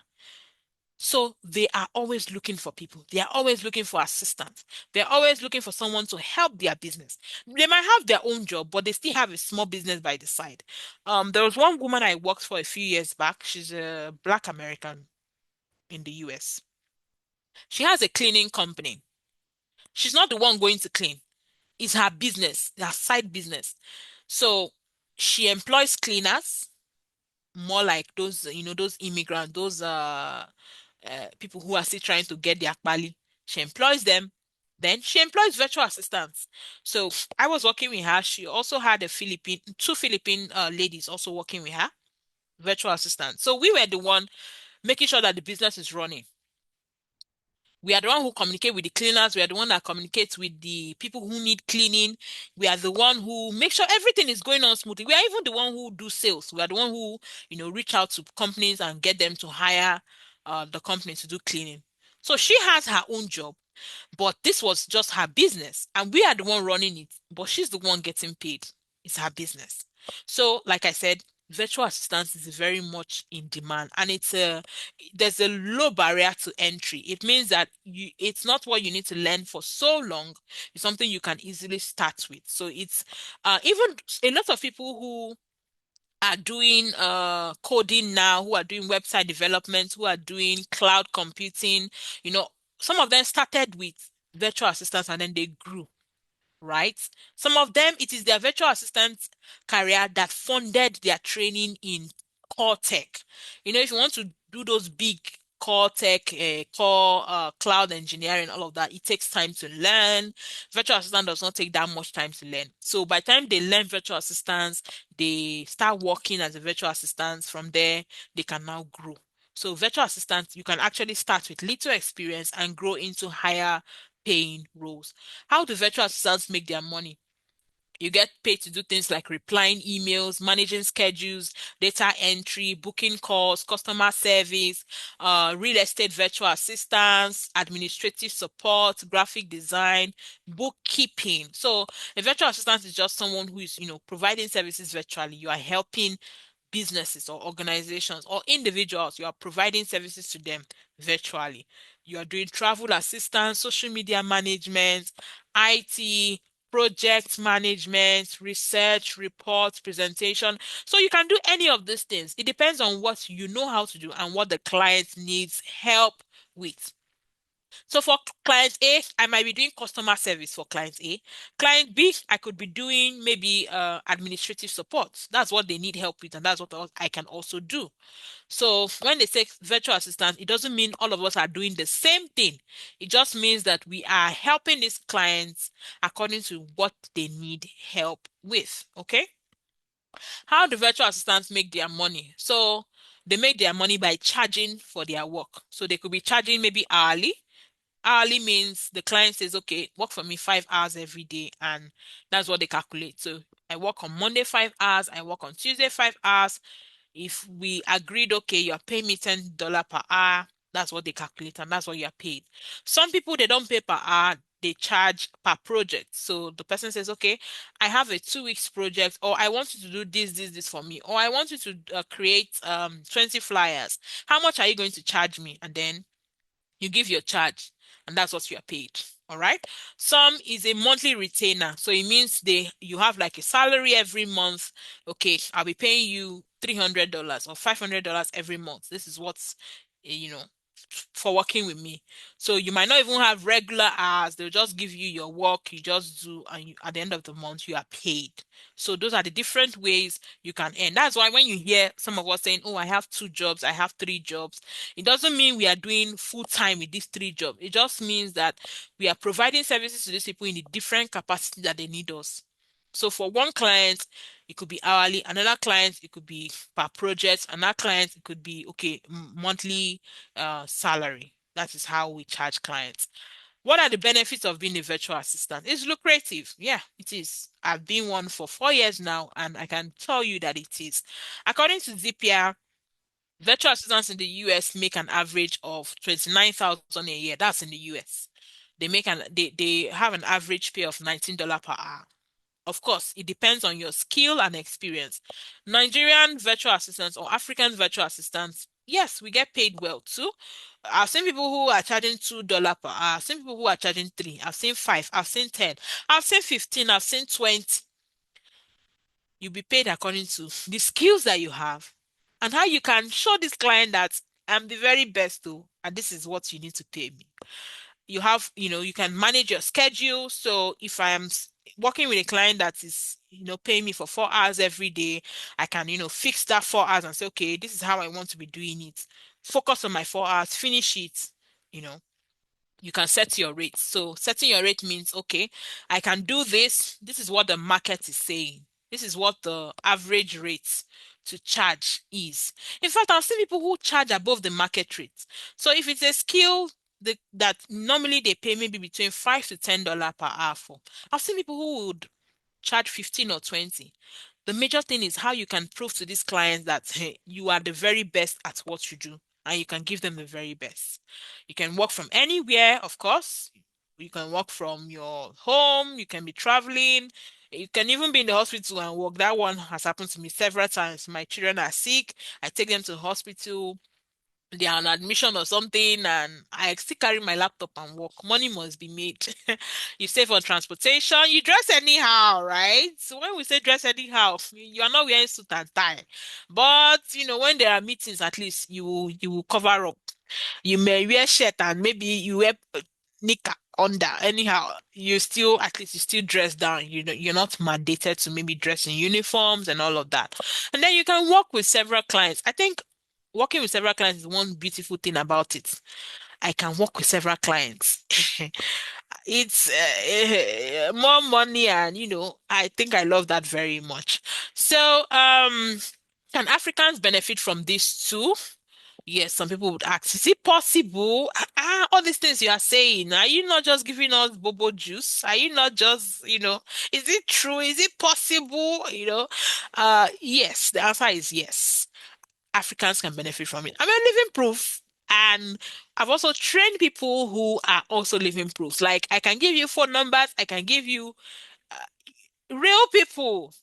So they are always looking for people. They are always looking for assistants. They're always looking for someone to help their business. They might have their own job, but they still have a small business by the side. There was one woman I worked for a few years back. She's a Black American in the US. She has a cleaning company. She's not the one going to clean. It's her business, her side business. So she employs cleaners, more like those, those immigrants, those people who are still trying to get their pali. She employs them. Then she employs virtual assistants. So I was working with her. She also had two Philippine ladies also working with her. virtual assistants. So we were the one making sure that the business is running. We are the one who communicate with the cleaners. We are the one that communicates with the people who need cleaning. We are the one who make sure everything is going on smoothly. We are even the one who do sales. We are the one who, reach out to companies and get them to hire the company to do cleaning. So she has her own job, but this was just her business, and we are the one running it, but she's the one getting paid. It's her business. So, like I said, virtual assistance is very much in demand, and there's a low barrier to entry. It means that it's not what you need to learn for so long. It's something you can easily start with. So it's even a lot of people who are doing coding now, who are doing website development, who are doing cloud computing, you know, some of them started with virtual assistants and then they grew, right? Some of them, it is their virtual assistant career that funded their training in core tech. If you want to do those big core tech, core cloud engineering, all of that, it takes time to learn. Virtual assistant does not take that much time to learn. So by the time they learn virtual assistants, they start working as a virtual assistant. From there, they can now grow. So virtual assistants, you can actually start with little experience and grow into higher paying roles. How do virtual assistants make their money? You get paid to do things like replying emails, managing schedules, data entry, booking calls, customer service, real estate virtual assistants, administrative support, graphic design, bookkeeping. So a virtual assistant is just someone who is, providing services virtually. You are helping businesses or organizations or individuals. You are providing services to them virtually. You are doing travel assistance, social media management, IT, project management, research, reports, presentation. So you can do any of these things. It depends on what you know how to do and what the client needs help with. So for client A, I might be doing customer service for client A. Client B, I could be doing maybe administrative support. That's what they need help with, and that's what I can also do. So when they say virtual assistant, it doesn't mean all of us are doing the same thing. It just means that we are helping these clients according to what they need help with. Okay? How do virtual assistants make their money? So they make their money by charging for their work. So they could be charging maybe hourly. Hourly means the client says, okay, work for me 5 hours every day, and that's what they calculate. So I work on Monday 5 hours, I work on Tuesday 5 hours. If we agreed, okay, you're paying me $10 per hour, that's what they calculate, and that's what you're paid. Some people they don't pay per hour, they charge per project. So the person says, okay, I have a 2 weeks project, or I want you to do this for me, or I want you to create 20 flyers. How much are you going to charge me? And then you give your charge, and that's what you are paid. All right. Some is a monthly retainer. So it means you have like a salary every month. Okay, I'll be paying you $300 or $500 every month. This is what's you know for working with me. So you might not even have regular hours. They'll just give you your work, you just do, and at the end of the month, you are paid. So those are the different ways you can earn. That's why when you hear some of us saying, oh, I have 2 jobs, I have 3 jobs, it doesn't mean we are doing full time with these 3 jobs. It just means that we are providing services to these people in a different capacity that they need us. So for one client, it could be hourly. Another client, it could be per project. Another client, it could be, okay, monthly salary. That is how we charge clients. What are the benefits of being a virtual assistant? It's lucrative. Yeah, it is. I've been one for 4 years now, and I can tell you that it is. According to ZPR, virtual assistants in the US make an average of 29,000 a year. That's in the US. They have an average pay of $19 per hour. Of course, it depends on your skill and experience. Nigerian virtual assistants or African virtual assistants, yes, we get paid well too. I've seen people who are charging $2 per hour. I've seen people who are charging three. I've seen five. I've seen 10. I've seen 15. I've seen 20. You'll be paid according to the skills that you have and how you can show this client that I'm the very best too, and this is what you need to pay me. You can manage your schedule. So if I am working with a client that is, paying me for 4 hours every day, I can, fix that 4 hours and say, okay, this is how I want to be doing it. Focus on my 4 hours, finish it, you know. You can set your rate. So setting your rate means, okay, I can do this. This is what the market is saying. This is what the average rate to charge is. In fact, I've seen people who charge above the market rate. So if it's a skill that normally they pay maybe between $5 to $10 per hour for, I've seen people who would charge 15 or 20. The major thing is how you can prove to these clients that hey, you are the very best at what you do and you can give them the very best. You can work from anywhere, of course. You can work from your home, you can be traveling, you can even be in the hospital and work. That one has happened to me several times. My children are sick, I take them to the hospital, they are on admission or something, and I still carry my laptop and work. Money must be made. You save on transportation, you dress anyhow, right? So when we say dress anyhow, you are not wearing suit and tie. But when there are meetings, at least you will cover up. You may wear shirt and maybe you wear knicker under. Anyhow, you still at least you still dress down. You're not mandated to maybe dress in uniforms and all of that. And then you can work with several clients. I think working with several clients is one beautiful thing about it. I can work with several clients. It's more money, and I think I love that very much. So, can Africans benefit from this too? Yes, some people would ask, is it possible? All these things you are saying, are you not just giving us bobo juice? Are you not just, is it true? Is it possible? Yes, the answer is yes. Africans can benefit from it. I'm a living proof. And I've also trained people who are also living proofs. Like I can give you phone numbers, I can give you real people,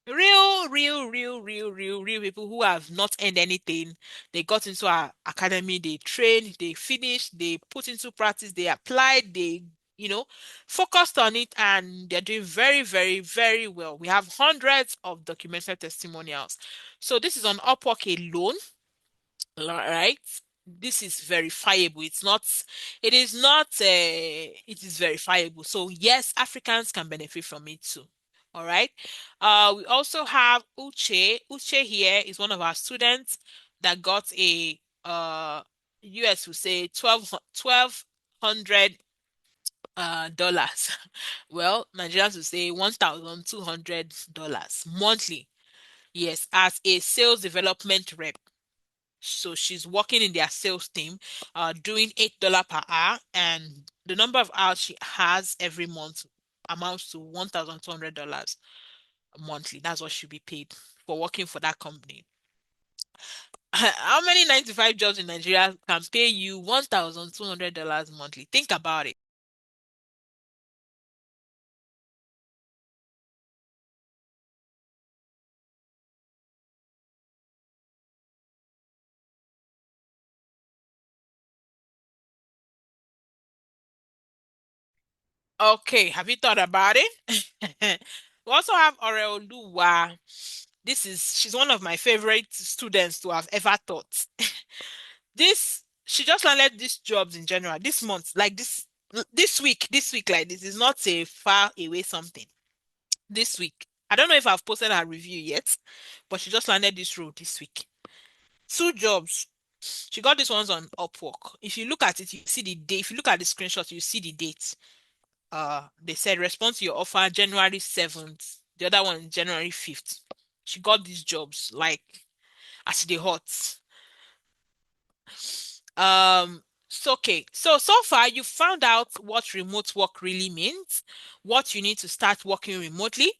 real people who have not earned anything. They got into our academy, they trained, they finished, they put into practice, they applied, they, you know, focused on it, and they're doing very, very, very well. We have hundreds of documented testimonials. So this is on Upwork alone, right? This is verifiable. It is not, it is verifiable. So yes, Africans can benefit from it too. All right. We also have Uche. Uche here is one of our students that got a, US will say 1200 dollars. Well, Nigerians will say $1,200 monthly. Yes, as a sales development rep. So she's working in their sales team, doing $8 per hour, and the number of hours she has every month amounts to $1,200 monthly. That's what she'll be paid for working for that company. How many 9 to 5 jobs in Nigeria can pay you $1,200 monthly? Think about it. Okay, have you thought about it? We also have Oreoluwa. She's one of my favorite students to have ever taught. She just landed these jobs in general this month, like this week, like this is not a far away something. This week, I don't know if I've posted her review yet, but she just landed this role this week. Two jobs. She got these ones on Upwork. If you look at it, you see the date. If you look at the screenshot, you see the date. They said response to your offer January 7th. The other one January 5th. She got these jobs like as they hot. So okay. So far you found out what remote work really means, what you need to start working remotely.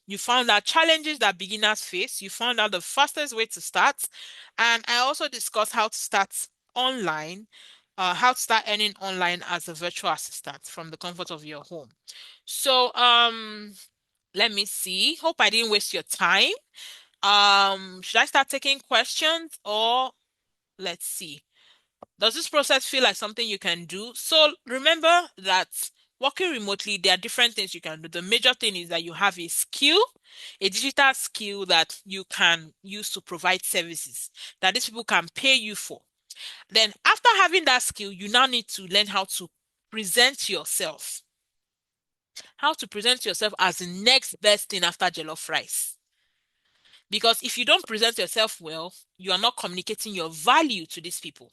You found out challenges that beginners face. You found out the fastest way to start. And I also discussed how to start online, how to start earning online as a virtual assistant from the comfort of your home. So let me see. Hope I didn't waste your time. Should I start taking questions, or let's see. Does this process feel like something you can do? So remember that working remotely, there are different things you can do. The major thing is that you have a skill, a digital skill that you can use to provide services that these people can pay you for. Then after having that skill, you now need to learn present yourself, how to present yourself as the next best thing after jollof rice. Because if you don't present yourself well, you are not communicating your value to these people.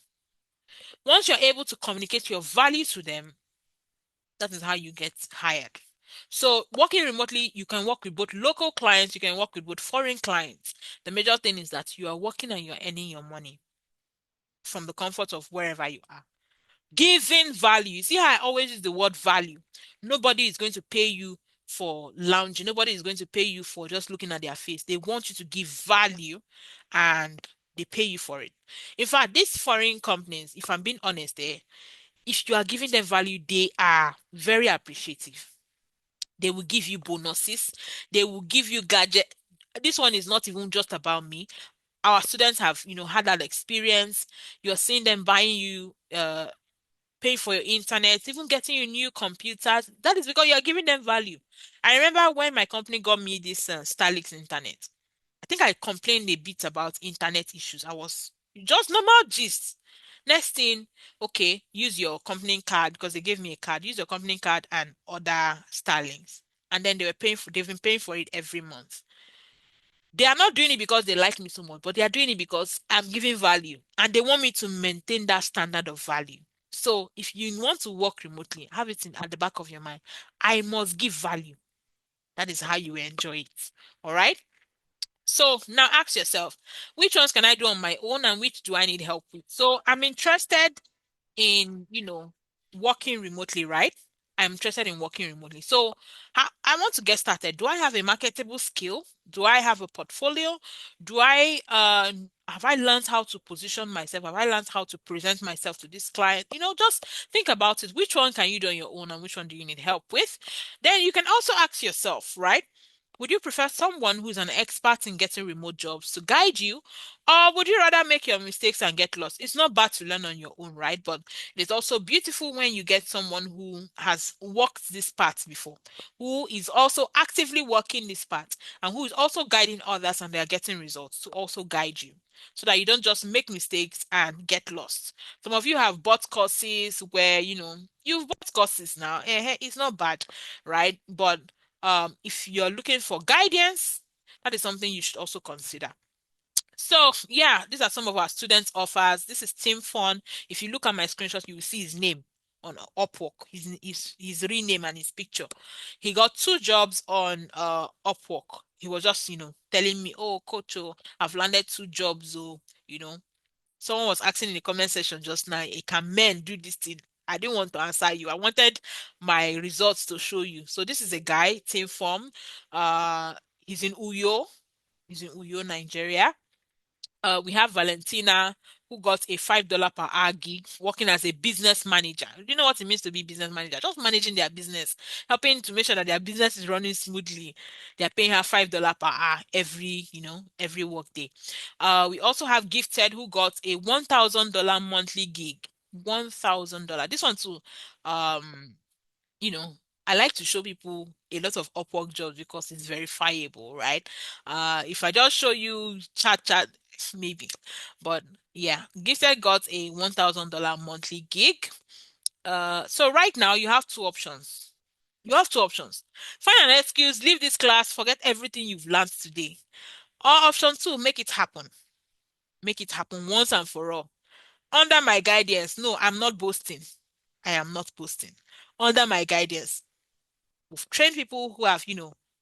Once you're able to communicate your value to them, that is how you get hired. So working remotely, you can work with both local clients, you can work with both foreign clients. The major thing is that you are working and you're earning your money from the comfort of wherever you are. Giving value. See how I always use the word value. Nobody is going to pay you for lounging. Nobody is going to pay you for just looking at their face. They want you to give value and they pay you for it. In fact, these foreign companies, if I'm being honest, if you are giving them value, they are very appreciative. They will give you bonuses. They will give you gadget. This one is not even just about me. Our students have, had that experience. You're seeing them buying you paying for your internet, even getting you new computers. That is because you're giving them value. I remember when my company got me this Starlink internet. I think I complained a bit about internet issues. I was just normal gist. Next thing, okay, use your company card because they gave me a card. Use your company card and order Starlinks. And then they've been paying for it every month. They are not doing it because they like me so much, but they are doing it because I'm giving value and they want me to maintain that standard of value. So if you want to work remotely, have it at the back of your mind. I must give value. That is how you enjoy it. All right. So now ask yourself, which ones can I do on my own and which do I need help with? So I'm interested in, working remotely, right? I'm interested in working remotely. So I want to get started. Do I have a marketable skill? Do I have a portfolio? Do I have I learned how to position myself? Have I learned how to present myself to this client? Just think about it. Which one can you do on your own and which one do you need help with? Then you can also ask yourself, right? Would you prefer someone who's an expert in getting remote jobs to guide you, or would you rather make your mistakes and get lost? It's not bad to learn on your own, right? But it's also beautiful when you get someone who has walked this path before, who is also actively working this path, and who is also guiding others and they are getting results to also guide you so that you don't just make mistakes and get lost. Some of you have bought courses where, you've bought courses now. It's not bad, right? But if you're looking for guidance, that is something you should also consider. So yeah, these are some of our students' offers. This is Team Fun. If you look at my screenshot, you will see his name on Upwork, his real name and his picture. He got 2 jobs on Upwork. He was just, telling me, oh, coach, oh, I've landed 2 jobs, oh, you know. Someone was asking in the comment section just now, can men do this thing? I didn't want to answer you. I wanted my results to show you. So this is a guy, Team Form. Uh, he's in Uyo. He's in Uyo, Nigeria. We have Valentina, who got a $5 per hour gig working as a business manager. Do you know what it means to be business manager? Just managing their business, helping to make sure that their business is running smoothly. They're paying her $5 per hour every work day. We also have Gifted, who got a $1,000 monthly gig. $1,000. This one too. Um, you know, I like to show people a lot of Upwork jobs because it's verifiable, right? If I just show you chat, maybe. But yeah, Gifted got a $1,000 monthly gig. So right now you have 2 options. You have 2 options. Find an excuse, leave this class, forget everything you've learned today. Or option 2, make it happen. Make it happen once and for all. Under my guidance. No, I'm not boasting. I am not boasting. Under my guidance. We've trained people who have,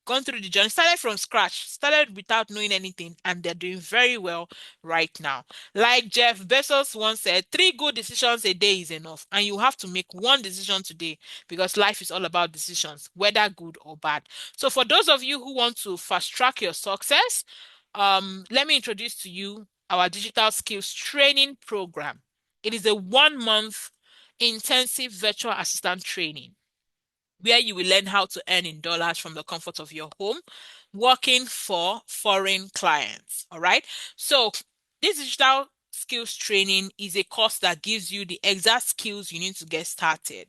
gone through the journey, started from scratch, started without knowing anything, and they're doing very well right now. Like Jeff Bezos once said, 3 good decisions a day is enough, and you have to make one decision today because life is all about decisions, whether good or bad. So for those of you who want to fast track your success, let me introduce to you our digital skills training program. It is a 1 month intensive virtual assistant training where you will learn how to earn in dollars from the comfort of your home, working for foreign clients. All right. So, this digital skills training is a course that gives you the exact skills you need to get started.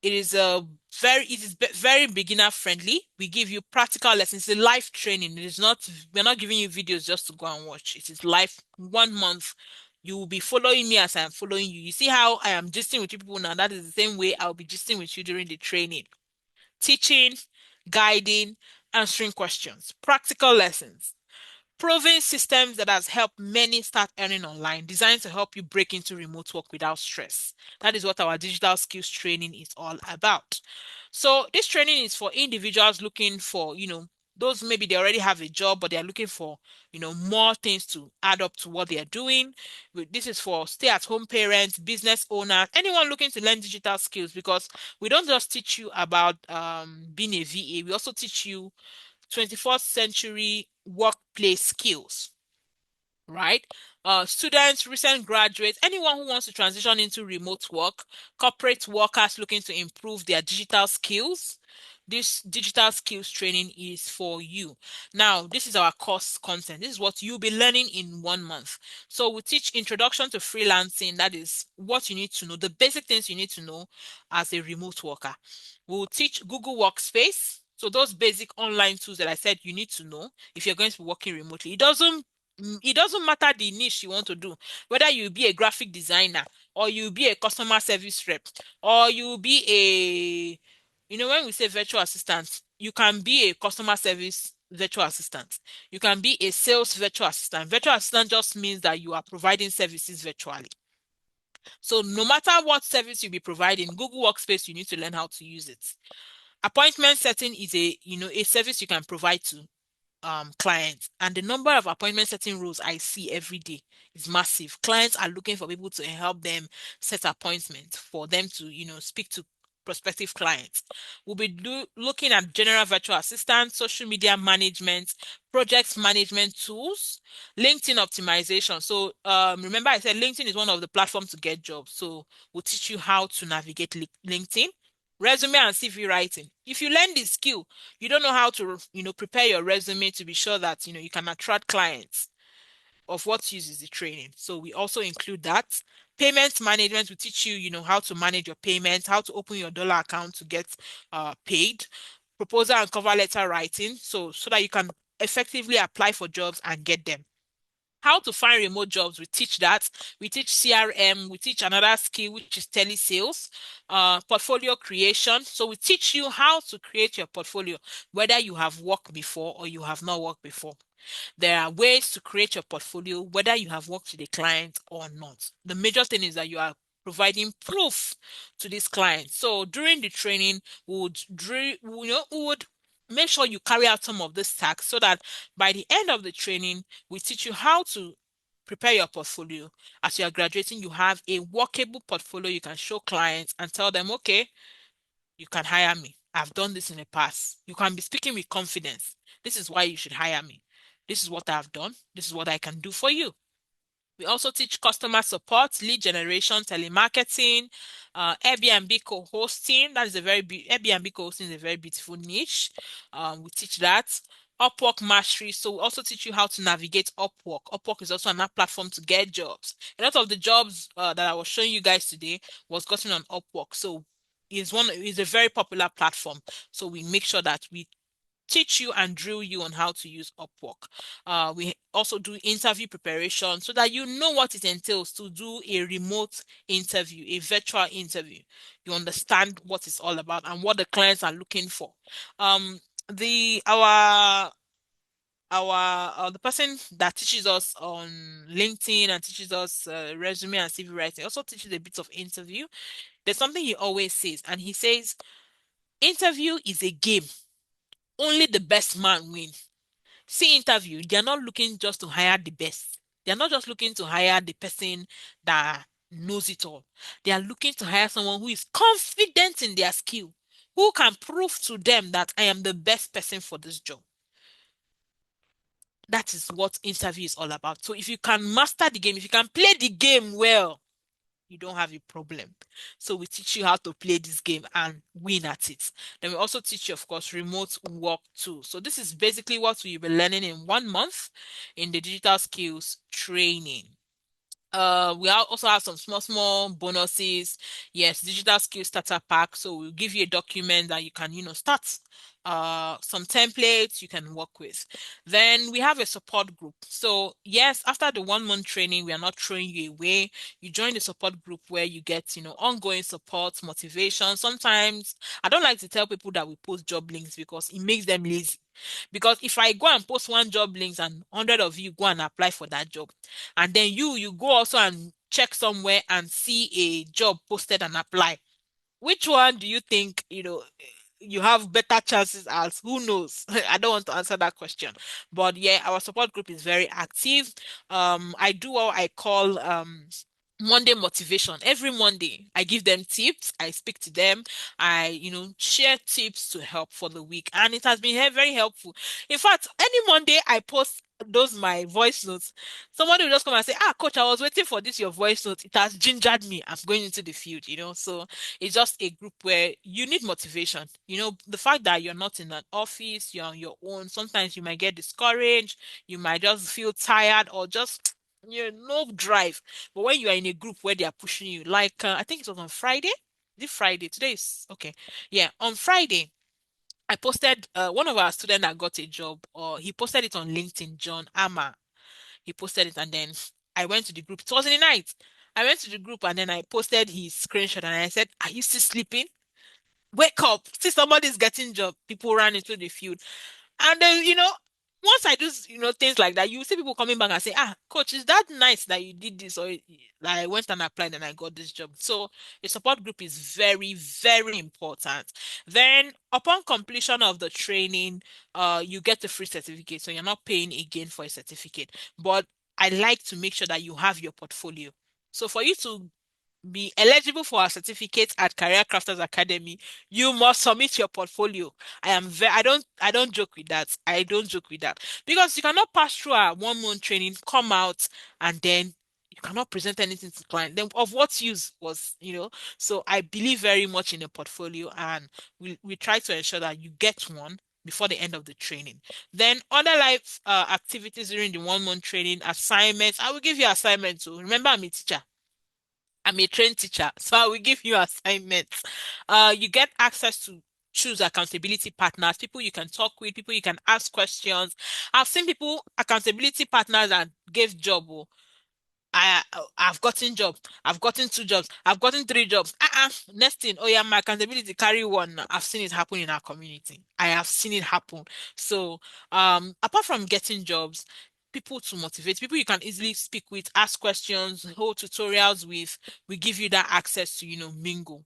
Very beginner friendly. We give you practical lessons. It's a live training. We're not giving you videos just to go and watch. It is live 1 month. You will be following me as I am following you. You see how I am gisting with you people now? That is the same way I'll be gisting with you during the training. Teaching, guiding, answering questions, practical lessons. Proven systems that has helped many start earning online, designed to help you break into remote work without stress. That is what our digital skills training is all about. So this training is for individuals looking for, those maybe they already have a job, but they're looking for, more things to add up to what they are doing. This is for stay-at-home parents, business owners, anyone looking to learn digital skills, because we don't just teach you about being a VA, we also teach you 21st century workplace skills, right? Students, recent graduates, anyone who wants to transition into remote work, corporate workers looking to improve their digital skills. This digital skills training is for you. Now, this is our course content. This is what you'll be learning in 1 month. So we teach introduction to freelancing. That is what you need to know, the basic things you need to know as a remote worker. We'll teach Google Workspace. So those basic online tools that I said you need to know if you're going to be working remotely. It doesn't matter the niche you want to do, whether you be a graphic designer or you be a customer service rep or you be when we say virtual assistant, you can be a customer service virtual assistant. You can be a sales virtual assistant. Virtual assistant just means that you are providing services virtually. So no matter what service you be providing, Google Workspace, you need to learn how to use it. Appointment setting is a service you can provide to clients, and the number of appointment setting rules I see every day is massive. Clients are looking for people to help them set appointments for them to speak to prospective clients. We'll be looking at general virtual assistant, social media management, project management tools, LinkedIn optimization. So remember I said LinkedIn is one of the platforms to get jobs, so we'll teach you how to navigate LinkedIn. Resume and CV writing. If you learn this skill, you don't know how to prepare your resume to be sure that you can attract clients, of what uses the training. So we also include that. Payments management will teach you how to manage your payments, how to open your dollar account to get paid. Proposal and cover letter writing, so that you can effectively apply for jobs and get them. How to find remote jobs, we teach that. We teach CRM, we teach another skill, which is telesales. Portfolio creation, so we teach you how to create your portfolio, whether you have worked before or you have not worked before. There are ways to create your portfolio, whether you have worked with a client or not. The major thing is that you are providing proof to this client. So during the training, we would make sure you carry out some of this tasks, so that by the end of the training, we teach you how to prepare your portfolio. As you are graduating, you have a workable portfolio you can show clients and tell them, okay, you can hire me. I've done this in the past. You can be speaking with confidence. This is why you should hire me. This is what I've done. This is what I can do for you. We also teach customer support, lead generation, telemarketing, Airbnb co-hosting. That is Airbnb co-hosting is a very beautiful niche. We teach that. Upwork mastery. So we also teach you how to navigate Upwork. Upwork is also another platform to get jobs. A lot of the jobs that I was showing you guys today was gotten on Upwork. So it's a very popular platform. So we make sure that we teach you and drill you on how to use Upwork. We also do interview preparation so that you know what it entails to do a remote interview, a virtual interview. You understand what it's all about and what the clients are looking for. The our the person that teaches us on LinkedIn and teaches us resume and CV writing also teaches a bit of interview. There's something he always says, and he says, interview is a game. Only the best man wins. See, interview, they're not looking just to hire the best. They're not just looking to hire the person that knows it all. They are looking to hire someone who is confident in their skill, who can prove to them that I am the best person for this job. That is what interview is all about. So if you can master the game, if you can play the game well, you don't have a problem. So we teach you how to play this game and win at it. Then we also teach you, of course, remote work too. So this is basically what you'll be learning in 1 month in the digital skills training. We also have some small bonuses. Yes, digital skills starter pack. So we'll give you a document that you can, start some templates you can work with. Then we have a support group. So yes, after the 1 month training, we are not throwing you away. You join the support group where you get, ongoing support, motivation. Sometimes I don't like to tell people that we post job links because it makes them lazy. Because if I go and post one job links and 100 of you go and apply for that job, and then you go also and check somewhere and see a job posted and apply, which one do you think, you have better chances as? Who knows? I don't want to answer that question. But yeah, our support group is very active. I do what I call Monday motivation. Every Monday, I give them tips. I speak to them. I, share tips to help for the week. And it has been very helpful. In fact, any Monday I post those my voice notes, somebody will just come and say, coach, I was waiting for this, your voice note. It has gingered me. I'm going into the field, So it's just a group where you need motivation. The fact that you're not in an office, you're on your own, sometimes you might get discouraged, you might just feel tired or just no drive. But when you are in a group where they are pushing you, like I think it was on Friday. This Friday, today is okay. Yeah, on Friday, I posted one of our students that got a job, or he posted it on LinkedIn, John Amma. He posted it, and then I went to the group. It was in the night. I went to the group and then I posted his screenshot and I said, "Are you still sleeping? Wake up! See, somebody's getting job." People ran into the field. And then, once I do, things like that, you see people coming back and say, coach, is that nice that you did this? Or like, I went and applied and I got this job. So a support group is very, very important. Then upon completion of the training, you get a free certificate. So you're not paying again for a certificate. But I like to make sure that you have your portfolio. So for you to be eligible for our certificates at Career Crafters Academy, you must submit your portfolio. I don't joke with that. I don't joke with that. Because you cannot pass through our 1 month training, come out, and then you cannot present anything to the client. Then of what use was. So I believe very much in a portfolio, and we try to ensure that you get one before the end of the training. Then other life activities during the 1 month training, assignments. I will give you assignments. So remember, I'm a teacher. I'm a trained teacher, so I will give you assignments. You get access to choose accountability partners, people you can talk with, people you can ask questions. I've seen people, accountability partners that gave job. Oh, I've gotten job. I've gotten 2 jobs. I've gotten 3 jobs. Next thing, oh yeah, my accountability carry one. Now. I've seen it happen in our community. I have seen it happen. So, apart from getting jobs, people to motivate, people you can easily speak with, ask questions, hold tutorials with, we give you that access to, mingle.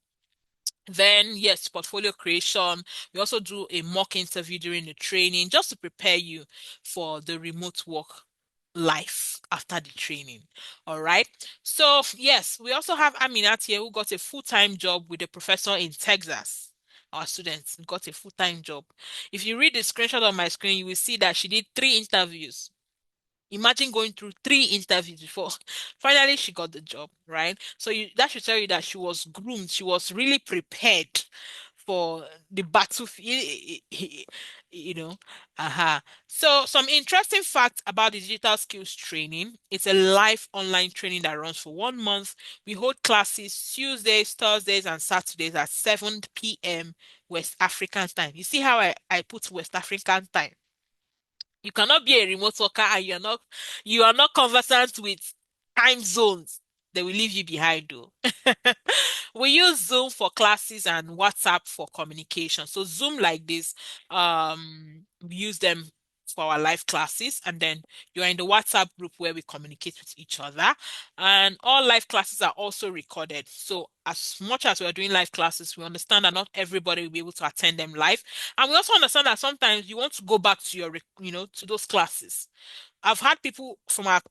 Then, yes, portfolio creation. We also do a mock interview during the training just to prepare you for the remote work life after the training. All right. So, yes, we also have Aminat here who got a full-time job with a professor in Texas. Our students got a full-time job. If you read the screenshot on my screen, you will see that she did 3 interviews. Imagine going through 3 interviews before finally she got the job, right? So that should tell you that she was groomed, she was really prepared for the battlefield, you know. So some interesting facts about the digital skills training. It's a live online training that runs for 1 month. We hold classes Tuesdays, Thursdays, and Saturdays at 7 p.m. West African time. You see how I put West African time? You cannot be a remote worker and you are not conversant with time zones. They will leave you behind though. We use Zoom for classes and WhatsApp for communication. So Zoom like this, we use them for our live classes, and then you're in the WhatsApp group where we communicate with each other. And all live classes are also recorded. So as much as we're doing live classes, we understand that not everybody will be able to attend them live. And we also understand that sometimes you want to go back to to those classes. I've had people from our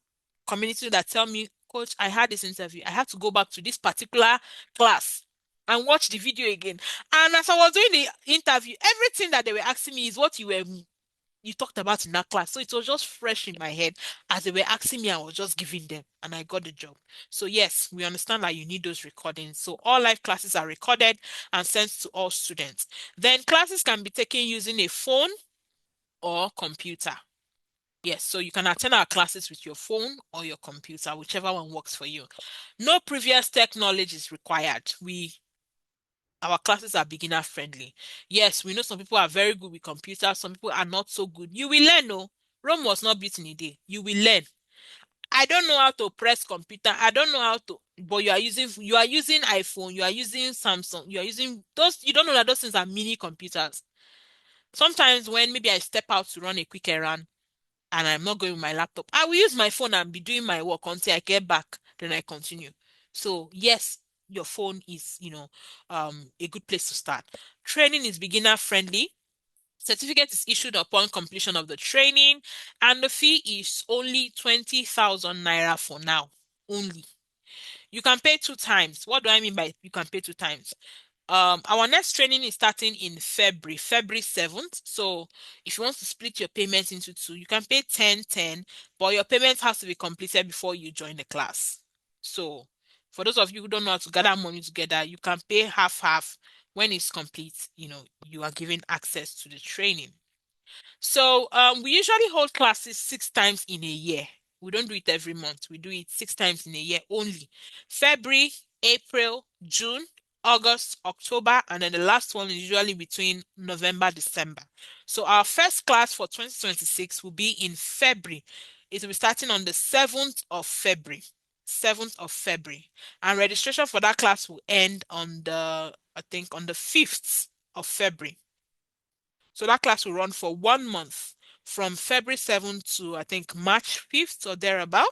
community that tell me, Coach, I had this interview. I have to go back to this particular class and watch the video again. And as I was doing the interview, everything that they were asking me is what you talked about in that class. So it was just fresh in my head. As they were asking me, I was just giving them and I got the job. So yes, we understand that you need those recordings. So all live classes are recorded and sent to all students. Then classes can be taken using a phone or computer. Yes, so you can attend our classes with your phone or your computer, whichever one works for you. No previous tech knowledge is required. our classes are beginner friendly. Yes, we know some people are very good with computers, some people are not so good. You will learn, no. Rome was not built in a day. You will learn. I don't know how to press computer. I don't know how to, but you are using iPhone, you are using Samsung, you are using those, you don't know that those things are mini computers. Sometimes when maybe I step out to run a quick errand and I'm not going with my laptop, I will use my phone and be doing my work until I get back, then I continue. So yes, your phone is, a good place to start. Training is beginner friendly. Certificate is issued upon completion of the training, and the fee is only 20,000 naira for now. Only. You can pay two times. What do I mean by you can pay two times? Our next training is starting in February 7th. So if you want to split your payments into two, you can pay 10, but your payment has to be completed before you join the class. So for those of you who don't know how to gather money together, you can pay half. When it's complete, you are given access to the training. So we usually hold classes 6 times in a year. We don't do it every month. We do it 6 times in a year only. February, April, June, August, October, and then the last one is usually between November, December. So our first class for 2026 will be in February. It will be starting on the 7th of February. 7th of February. And registration for that class will end on I think, on the 5th of February. So that class will run for 1 month from February 7th to I think March 5th or thereabout.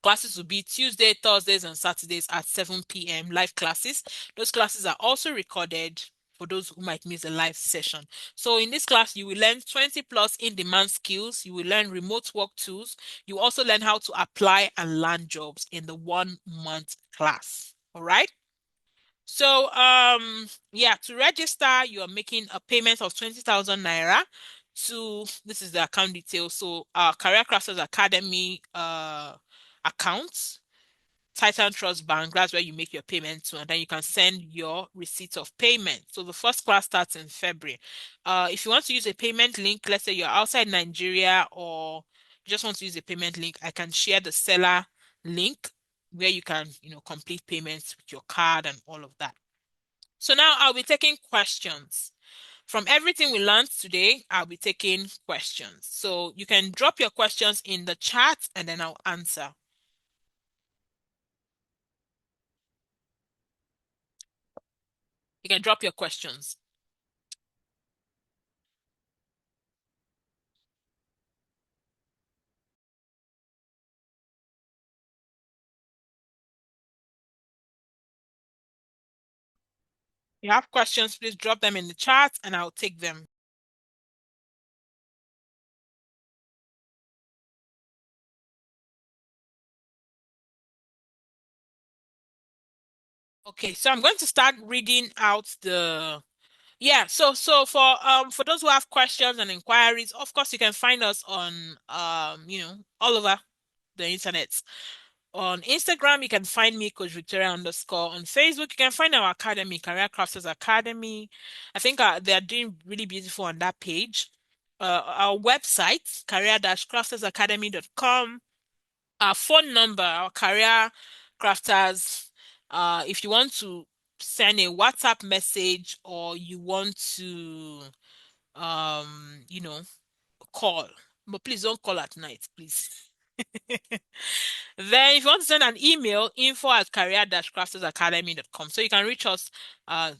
Classes will be Tuesday, Thursdays, and Saturdays at 7 p.m. live classes. Those classes are also recorded for those who might miss a live session. So in this class, you will learn 20 plus in-demand skills. You will learn remote work tools. You also learn how to apply and land jobs in the 1 month class. All right. So, yeah, to register, you are making a payment of 20,000 naira to, this is the account details. So, Career Crafters Academy, account, Titan Trust Bank, that's where you make your payment to, and then you can send your receipt of payment. So the first class starts in February. If you want to use a payment link, let's say you're outside Nigeria or you just want to use a payment link, I can share the seller link where you can, complete payments with your card and all of that. So now I'll be taking questions. From everything we learned today, I'll be taking questions. So you can drop your questions in the chat and then I'll answer. You can drop your questions. If you have questions, please drop them in the chat and I'll take them. Okay, so I'm going to start reading out the yeah, so for those who have questions and inquiries, of course you can find us on all over the internet. On Instagram, you can find me, Coach Victoria _. On Facebook, you can find our academy, Career Crafters Academy. I think they are doing really beautiful on that page. Our website, career-craftersacademy.com. Our phone number, our Career Crafters. If you want to send a WhatsApp message or you want to, you know, call, but please don't call at night, please. Then if you want to send an email, info@career-craftersacademy.com. So you can reach us on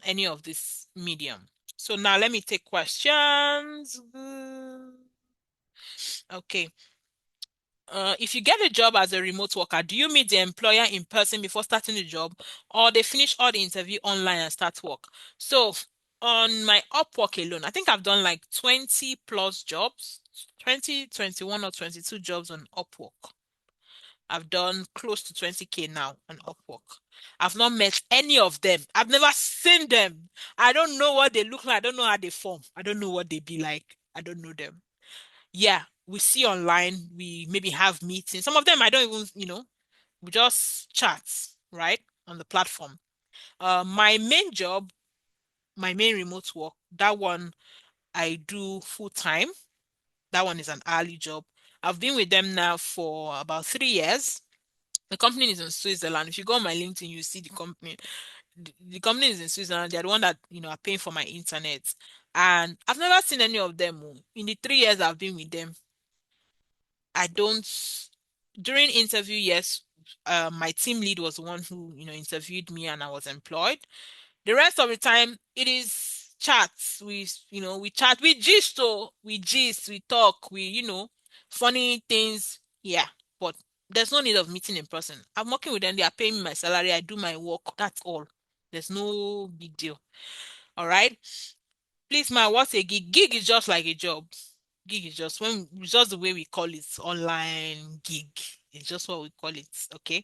any of this medium. So now let me take questions. Okay. If you get a job as a remote worker, do you meet the employer in person before starting the job, or they finish all the interview online and start work? So on my Upwork alone, I think I've done like 20 plus jobs, 20, 21, or 22 jobs on Upwork. I've done close to 20K now on Upwork. I've not met any of them. I've never seen them. I don't know what they look like. I don't know how they form. I don't know what they be like. I don't know them. Yeah, we see online. We maybe have meetings. Some of them I don't even, we just chat, right, on the platform. My main job, my main remote work, that one I do full time. That one is an hourly job. I've been with them now for about 3 years. The company is in Switzerland. If you go on my LinkedIn, you see the company. the company is in Switzerland. They're the one that, are paying for my internet. And I've never seen any of them. Oh. In the 3 years I've been with them, I don't, during interview, yes, my team lead was the one who, interviewed me and I was employed. The rest of the time, it is chats. We chat, we gist, we talk, funny things. Yeah, but there's no need of meeting in person. I'm working with them. They are paying me my salary. I do my work. That's all. There's no big deal. All right. Please, ma, what's a gig? Gig is just like a job. Gig is it's just the way we call it, online gig. It's just what we call it. Okay.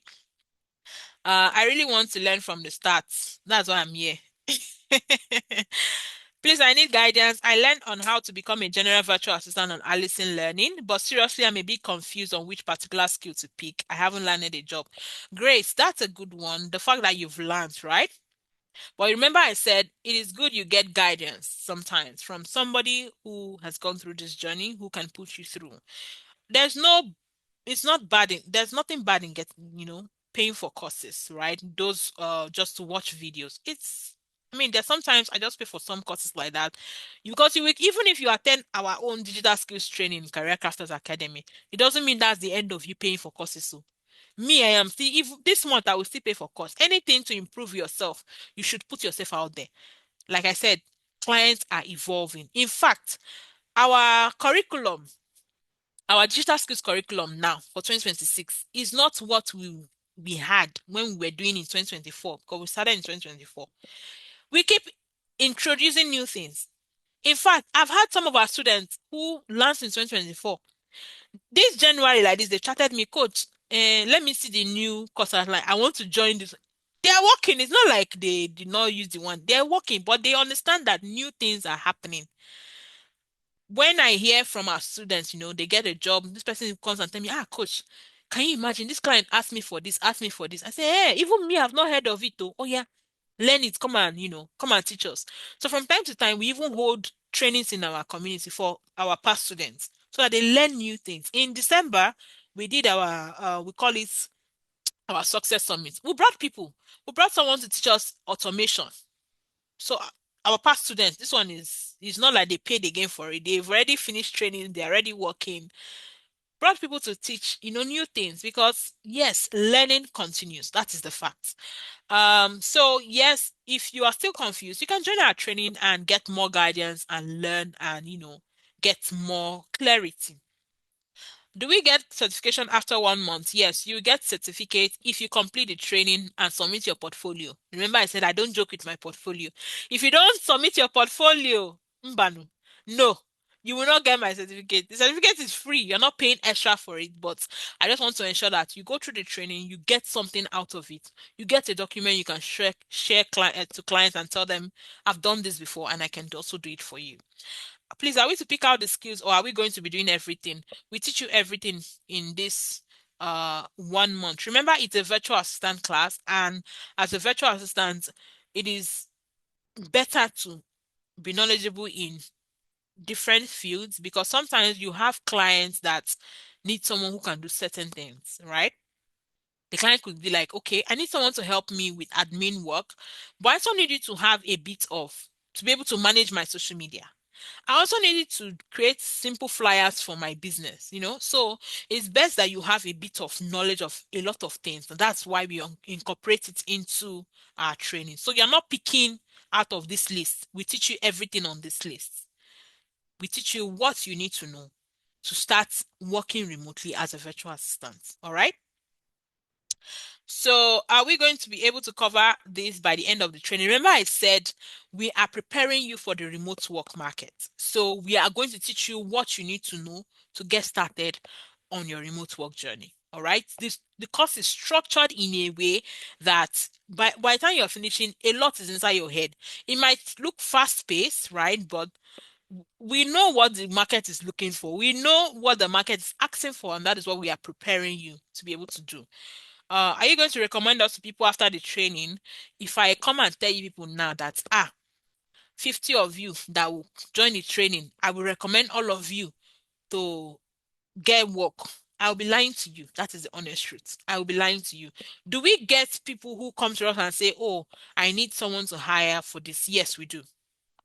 I really want to learn from the start. That's why I'm here. Please, I need guidance. I learned on how to become a general virtual assistant on Allison Learning, but seriously, I'm a bit confused on which particular skill to pick. I haven't landed a job. Grace, that's a good one. The fact that you've learned, right? But remember, I said it is good you get guidance sometimes from somebody who has gone through this journey who can put you through. There's no it's not bad there's nothing bad in getting, paying for courses, right? Those just to watch videos. There's sometimes I just pay for some courses like that. Because even if you attend our own digital skills training, Career Crafters Academy, it doesn't mean that's the end of you paying for courses. So me, I am still, if this month I will still pay for course. Anything to improve yourself, you should put yourself out there. Like I said, clients are evolving. In fact, our curriculum our digital skills curriculum now for 2026 is not what we had when we were doing in 2024, because we started in 2024. We keep introducing new things. In fact, I've had some of our students who launched in 2024. This January, like this, they chatted me, coach, let me see the new course. I was like, I want to join this. They are working. It's not like they did not use the one. They're working, but they understand that new things are happening. When I hear from our students, they get a job, this person comes and tell me, coach, can you imagine this client asked me for this, asked me for this. I say, hey, even me, I've not heard of it though. Oh yeah, learn it, come and teach us. So from time to time, we even hold trainings in our community for our past students so that they learn new things. In December, we did we call it our success summit. We brought someone to teach us automation. So our past students, this one is not like they paid again for it. They've already finished training, they're already working. Brought people to teach, new things because yes, learning continues. That is the fact. So yes, if you are still confused, you can join our training and get more guidance and learn and get more clarity. Do we get certification after 1 month? Yes, you get certificate if you complete the training and submit your portfolio. Remember, I said I don't joke with my portfolio. If you don't submit your portfolio, mbanu, no, you will not get my certificate. The certificate is free. You're not paying extra for it, but I just want to ensure that you go through the training, you get something out of it. You get a document you can share to clients and tell them, I've done this before and I can also do it for you. Please, are we to pick out the skills or are we going to be doing everything? We teach you everything in this 1 month. Remember, it's a virtual assistant class, and as a virtual assistant, it is better to be knowledgeable in different fields because sometimes you have clients that need someone who can do certain things, right? The client could be like, okay, I need someone to help me with admin work, but I also need you to have a bit of to be able to manage my social media. I also needed to create simple flyers for my business, So it's best that you have a bit of knowledge of a lot of things. And that's why we incorporate it into our training. So you're not picking out of this list. We teach you everything on this list. We teach you what you need to know to start working remotely as a virtual assistant. All right. So, are we going to be able to cover this by the end of the training? Remember, I said we are preparing you for the remote work market. So, we are going to teach you what you need to know to get started on your remote work journey. All right. The course is structured in a way that by the time you're finishing, a lot is inside your head. It might look fast paced, right? But we know what the market is looking for. We know what the market is asking for, and that is what we are preparing you to be able to do. Are you going to recommend us to people after the training? If I come and tell you people now that 50 of you that will join the training, I will recommend all of you to get work. I'll be lying to you. That is the honest truth. I will be lying to you. Do we get people who come to us and say, "Oh, I need someone to hire for this"? Yes, we do.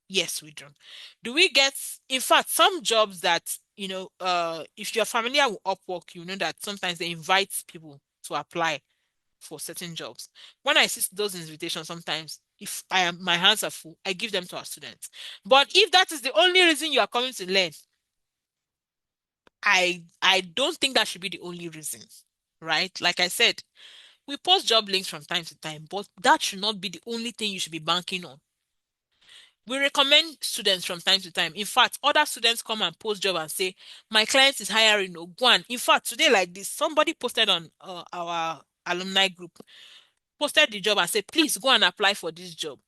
Yes, we do. Do we get, in fact, some jobs that, if you're familiar with Upwork, you know that sometimes they invite people to apply for certain jobs. When I see those invitations, sometimes if my hands are full, I give them to our students. But if that is the only reason you are coming to learn, I don't think that should be the only reason, right? Like I said, we post job links from time to time, but that should not be the only thing you should be banking on. We recommend students from time to time. In fact, other students come and post job and say, "My client is hiring." No, go on. In fact, today like this, somebody posted on our alumni group, posted the job and said, "Please go and apply for this job."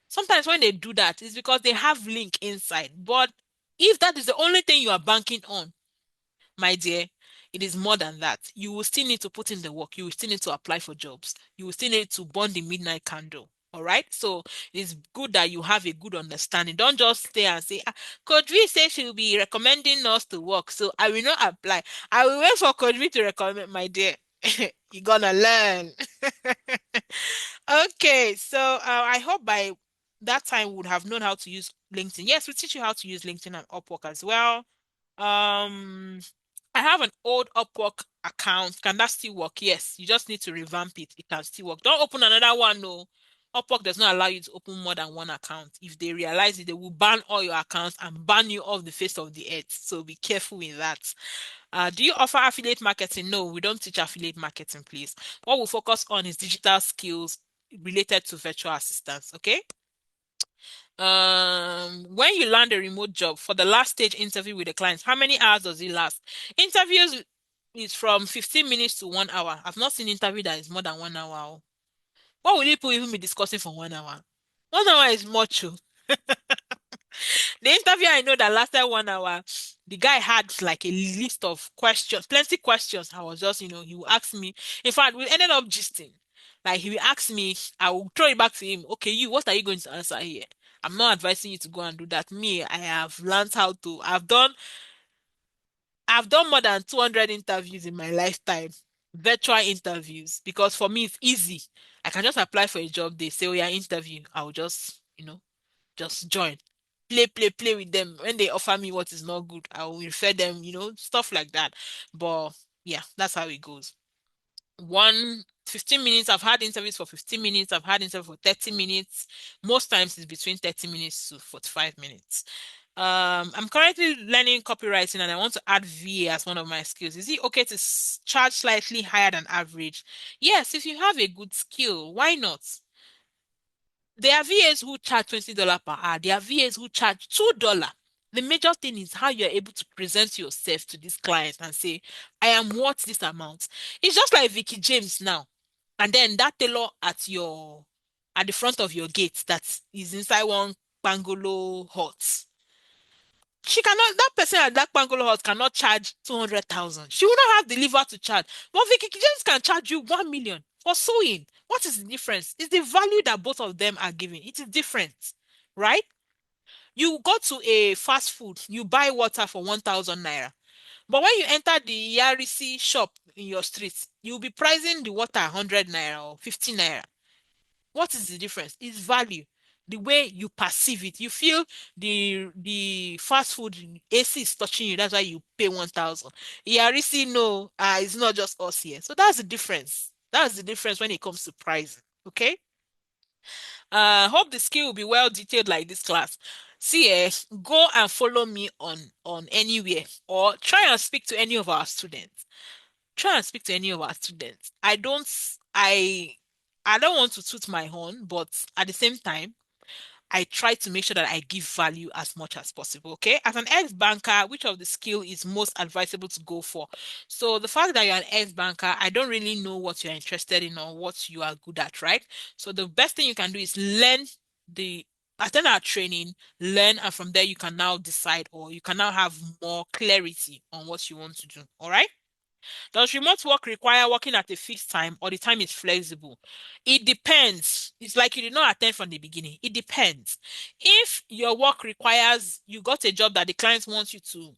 Sometimes when they do that, it's because they have link inside. But if that is the only thing you are banking on, my dear, it is more than that. You will still need to put in the work. You will still need to apply for jobs. You will still need to burn the midnight candle. All right. So it's good that you have a good understanding. Don't just stay and say, Coach V says she'll be recommending us to work. So I will not apply. I will wait for Coach V to recommend, my dear. You're gonna learn. Okay. So I hope by that time we would have known how to use LinkedIn. Yes, we teach you how to use LinkedIn and Upwork as well. Um, I have an old Upwork account. Can that still work? Yes. You just need to revamp it. It can still work. Don't open another one. No. Upwork does not allow you to open more than one account. If they realize it, they will ban all your accounts and ban you off the face of the earth. So be careful with that. Do you offer affiliate marketing? No, we don't teach affiliate marketing, please. What we focus on is digital skills related to virtual assistants. Okay. When you land a remote job for the last stage interview with the client, how many hours does it last? Interviews is from 15 minutes to 1 hour. I've not seen interview that is more than 1 hour. What will people even be discussing for 1 hour? 1 hour is much. Oh. The interview I know that lasted 1 hour, the guy had like a list of questions, plenty questions. I was just, he will ask me. In fact, we ended up gisting. Like he will ask me, I will throw it back to him. Okay, what are you going to answer here? I'm not advising you to go and do that. Me, I have learned how to. I've done more than 200 interviews in my lifetime, virtual interviews, because for me it's easy. I can just apply for a job. They say, "Oh yeah, interview." I will just, just join. Play with them. When they offer me what is not good, I will refer them, stuff like that. But yeah, that's how it goes. 15 minutes. I've had interviews for 15 minutes. I've had interviews for 30 minutes. Most times it's between 30 minutes to 45 minutes. I'm currently learning copywriting and I want to add VA as one of my skills. Is it okay to charge slightly higher than average? Yes, if you have a good skill, why not? There are VAs who charge $20 per hour. There are VAs who charge $2. The major thing is how you're able to present yourself to this client and say, "I am worth this amount." It's just like Vicky James now. And then that tailor at the front of your gate that is inside one bungalow hut. That person at that bungalow hut cannot charge 200,000. She will not have the liver to charge. But Vicky James can charge you 1 million for sewing. What is the difference? It's the value that both of them are giving. It is different, right? You go to a fast food, you buy water for 1,000 naira. But when you enter the Yarisi shop in your street, you'll be pricing the water 100 naira or 50 naira. What is the difference? It's value. The way you perceive it. You feel the fast food AC is touching you. That's why you pay 1,000. Yarisi, no, it's not just us here. So that's the difference. That's the difference when it comes to pricing. Okay. Hope the skill will be well detailed like this class. See, go and follow me on anywhere or try and speak to any of our students. Try and speak to any of our students. I don't want to toot my horn, but at the same time, I try to make sure that I give value as much as possible. Okay. As an ex-banker, which of the skill is most advisable to go for? So the fact that you're an ex-banker, I don't really know what you're interested in or what you are good at, right? So the best thing you can do is attend our training, learn, and from there you can now decide or you can now have more clarity on what you want to do. All right. Does remote work require working at a fixed time or the time is flexible? It depends. It's like you did not attend from the beginning. It depends. If your work requires you got a job that the client wants you to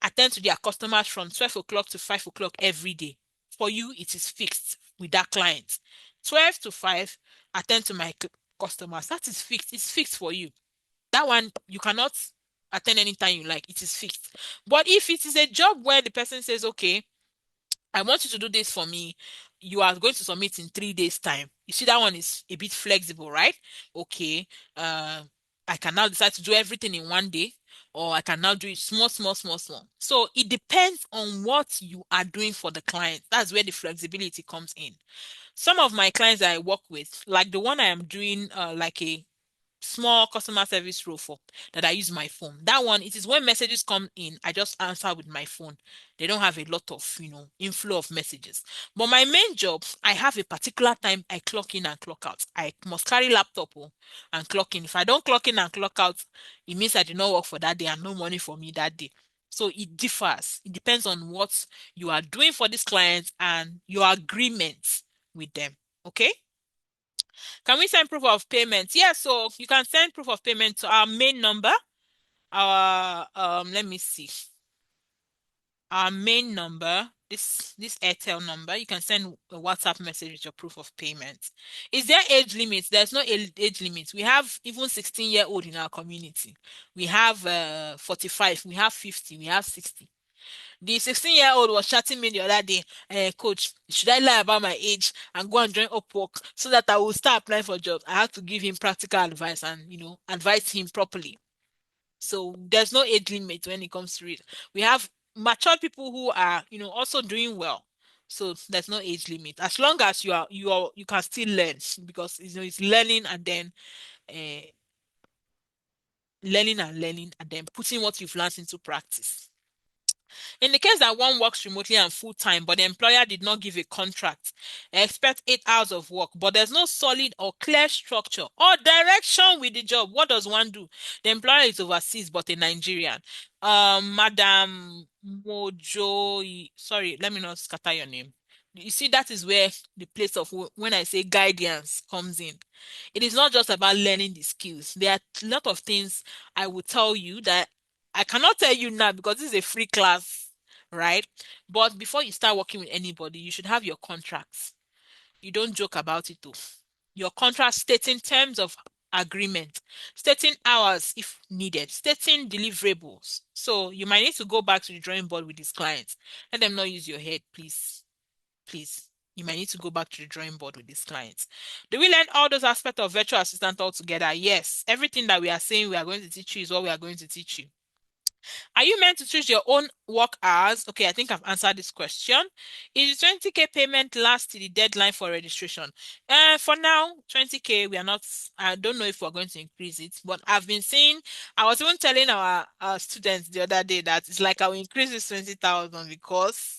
attend to their customers from 12 o'clock to 5 o'clock every day. For you, it is fixed with that client. 12 to 5, attend to my customers. That is fixed. It's fixed for you. That one, you cannot attend anytime you like. It is fixed. But if it is a job where the person says, okay, I want you to do this for me. You are going to submit in 3 days' time. You see, that one is a bit flexible, right? Okay. Uh, I can now decide to do everything in 1 day, or I can now do it small, small, small, small. So it depends on what you are doing for the client. That's where the flexibility comes in. Some of my clients that I work with, like the one I am doing, like a small customer service role for, that I use my phone. That one, it is when messages come in, I just answer with my phone. They don't have a lot of, inflow of messages. But my main job, I have a particular time I clock in and clock out. I must carry laptop and clock in. If I don't clock in and clock out, it means I did not work for that day and no money for me that day. So it differs. It depends on what you are doing for this client and your agreement with them. Okay? Can we send proof of payment? Yeah, so you can send proof of payment to our main number. Our let me see. Our main number, this Airtel number, you can send a WhatsApp message with your proof of payment. Is there age limit? There's no age limit. We have even 16-year-old in our community. We have 45, we have 50, we have 60. The 16-year-old was chatting me the other day, coach, should I lie about my age and go and join Upwork so that I will start applying for jobs? I have to give him practical advice and, advise him properly. So there's no age limit when it comes to it. We have mature people who are, also doing well. So there's no age limit. As long as you can still learn, because it's learning and then uh, learning and then putting what you've learned into practice. In the case that one works remotely and full time, but the employer did not give a contract, expect 8 hours of work, but there's no solid or clear structure or direction with the job. What does one do? The employer is overseas, but a Nigerian. Madam Mojo, sorry, let me not scatter your name. You see, that is where the place of when I say guidance comes in. It is not just about learning the skills. There are a lot of things I will tell you that I cannot tell you now because this is a free class, right? But before you start working with anybody, you should have your contracts. You don't joke about it too. Your contract stating terms of agreement, stating hours if needed, stating deliverables. So you might need to go back to the drawing board with these clients. Let them not use your head, please. Please. You might need to go back to the drawing board with these clients. Do we learn all those aspects of virtual assistant altogether? Yes. Everything that we are saying we are going to teach you is what we are going to teach you. Are you meant to choose your own work hours? Okay, I think I've answered this question. Is the 20K payment last till the deadline for registration? For now, 20K, we are not, I don't know if we're going to increase it, but I've been seeing, I was even telling our students the other day that it's like I will increase this 20,000 because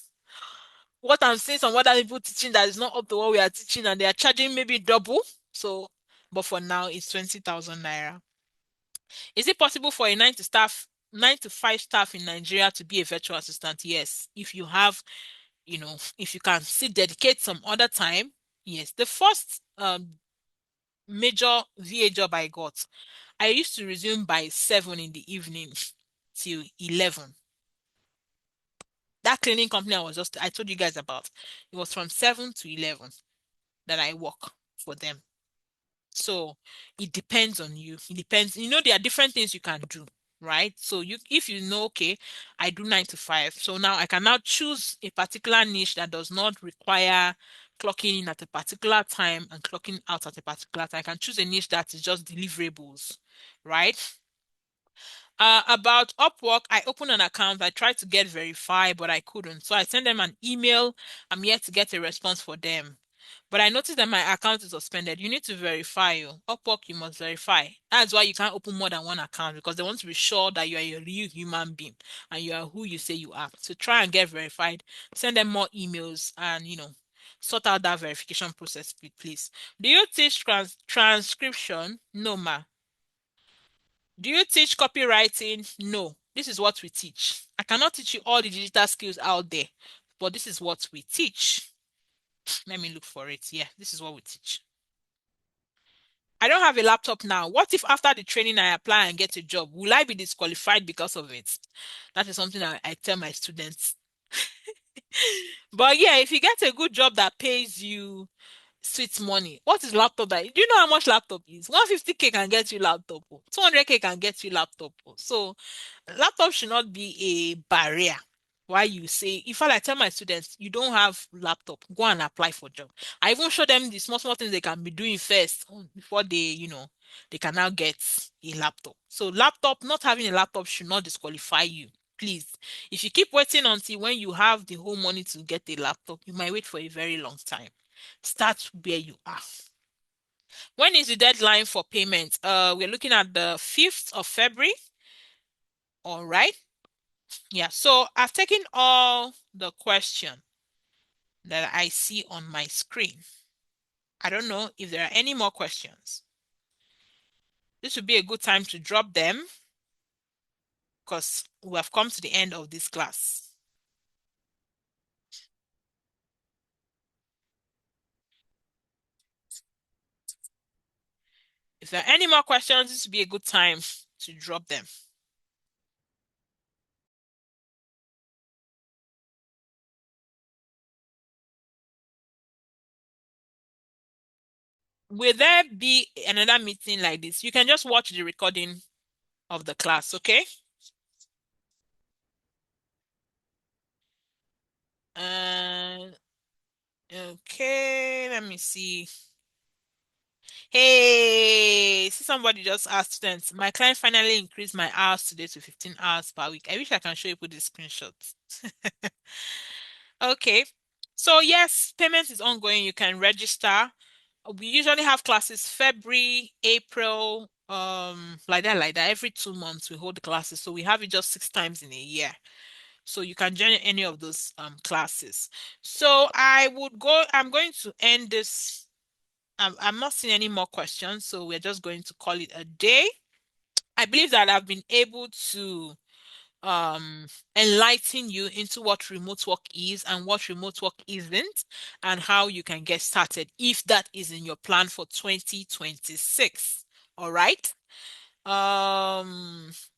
what I'm seeing some other people teaching that is not up to what we are teaching and they are charging maybe double. So, but for now, it's 20,000 naira. Is it possible for a 9 to 5 staff in Nigeria to be a virtual assistant? Yes. If you have, if you can still dedicate some other time, yes. The first major VA job I got, I used to resume by 7 in the evening till 11. That cleaning company I told you guys about, it was from 7 to 11 that I work for them. So it depends on you. It depends. There are different things you can do, right? So if you know, okay, I do 9 to 5. So now I can now choose a particular niche that does not require clocking in at a particular time and clocking out at a particular time. I can choose a niche that is just deliverables, right? About Upwork, I opened an account. I tried to get verified, but I couldn't. So I sent them an email. I'm yet to get a response for them. But I noticed that my account is suspended. You need to verify you. Upwork, you must verify. That's why you can't open more than one account because they want to be sure that you are a real human being and you are who you say you are. So try and get verified. Send them more emails and sort out that verification process, please. Do you teach transcription? No, ma. Do you teach copywriting? No. This is what we teach. I cannot teach you all the digital skills out there, but this is what we teach. Let me look for it. Yeah, this is what we teach. I don't have a laptop now. What if after the training I apply and get a job? Will I be disqualified because of it? That is something I tell my students. But yeah, if you get a good job that pays you sweet money, what is laptop that? Do you know how much laptop is? 150K can get you laptop. 200K can get you laptop. So laptop should not be a barrier. Why you say, in fact, I tell my students, you don't have laptop, go and apply for job. I even show them the small things they can be doing first before they can now get a laptop. So laptop, not having a laptop should not disqualify you. Please, if you keep waiting until when you have the whole money to get a laptop, you might wait for a very long time. Start where you are. When is the deadline for payment? We're looking at the 5th of February. All right. Yeah, so I've taken all the question that I see on my screen. I don't know if there are any more questions. This would be a good time to drop them because we have come to the end of this class. If there are any more questions, this would be a good time to drop them. Will there be another meeting like this? You can just watch the recording of the class, okay? Uh, okay, let me see. Hey, see somebody just asked students, my client finally increased my hours today to 15 hours per week. I wish I can show you with the screenshots. Okay. So yes, payment is ongoing. You can register. We usually have classes February, April, like that. Every 2 months we hold the classes. So we have it just 6 times in a year. So you can join any of those classes. So I'm going to end this. I'm not seeing any more questions, so we're just going to call it a day. I believe that I've been able to um enlighten you into what remote work is and what remote work isn't, and how you can get started if that is in your plan for 2026. All right.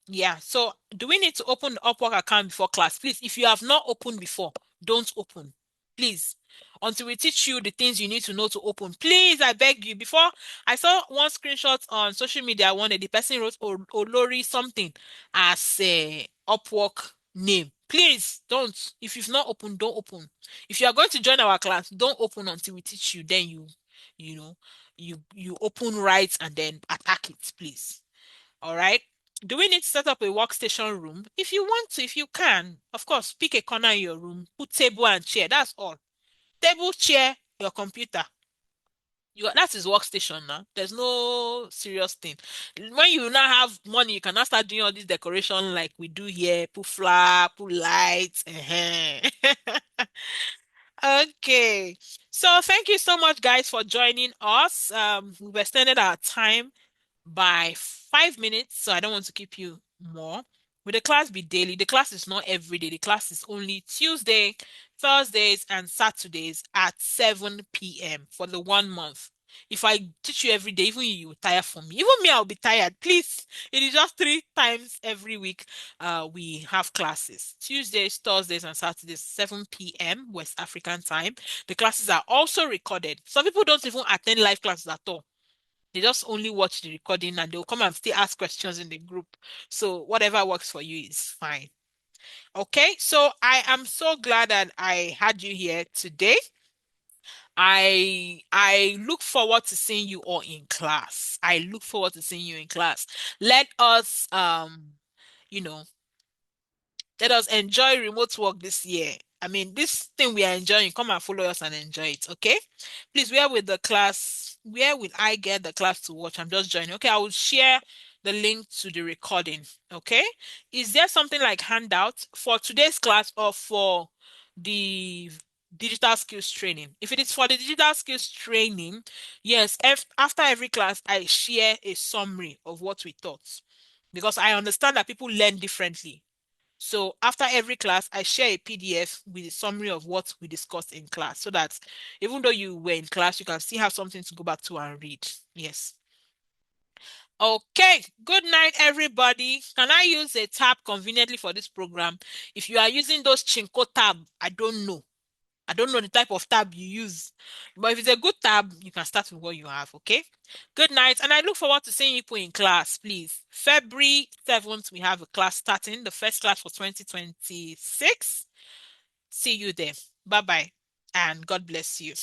Yeah. So do we need to open the Upwork account before class? Please, if you have not opened before, don't open. Please. Until we teach you the things you need to know to open. Please, I beg you. Before I saw one screenshot on social media, one day the person wrote Olori something as a Upwork name. Please don't. If you've not opened, don't open. If you are going to join our class, don't open until we teach you. Then you know, you open right and then attack it, please. All right. Do we need to set up a workstation room? If you want to, if you can, of course, pick a corner in your room, put table and chair. That's all. Table, chair, your computer. That is workstation now. There's no serious thing. When you now have money, you can now start doing all this decoration like we do here. Put flower, put lights. Okay. So thank you so much, guys, for joining us. We've extended our time by 5 minutes, so I don't want to keep you more. Will the class be daily? The class is not every day. The class is only Tuesday, Thursdays, and Saturdays at 7 p.m. for the 1 month. If I teach you every day, even you will tire for me. Even me, I'll be tired. Please, it is just 3 times every week. We have classes Tuesdays, Thursdays, and Saturdays, 7 p.m. West African time. The classes are also recorded. Some people don't even attend live classes at all. They just only watch the recording and they'll come and still ask questions in the group. So whatever works for you is fine. Okay, so I am so glad that I had you here today. I look forward to seeing you all in class. I look forward to seeing you in class. Let us you know, let us enjoy remote work this year. I mean, this thing we are enjoying, come and follow us and enjoy it, okay? Please, where will I get the class to watch? I'm just joining. Okay, I will share the link to the recording, okay? Is there something like handout for today's class or for the digital skills training? If it is for the digital skills training, yes, after every class, I share a summary of what we taught because I understand that people learn differently. So after every class, I share a PDF with a summary of what we discussed in class so that even though you were in class, you can still have something to go back to and read. Yes. Okay, good night, everybody. Can I use a tab conveniently for this program? If you are using those Chinko tab, I don't know. I don't know the type of tab you use. But if it's a good tab, you can start with what you have, okay? Good night. And I look forward to seeing you people in class, please. February 7th, we have a class starting, the first class for 2026. See you there. Bye-bye. And God bless you.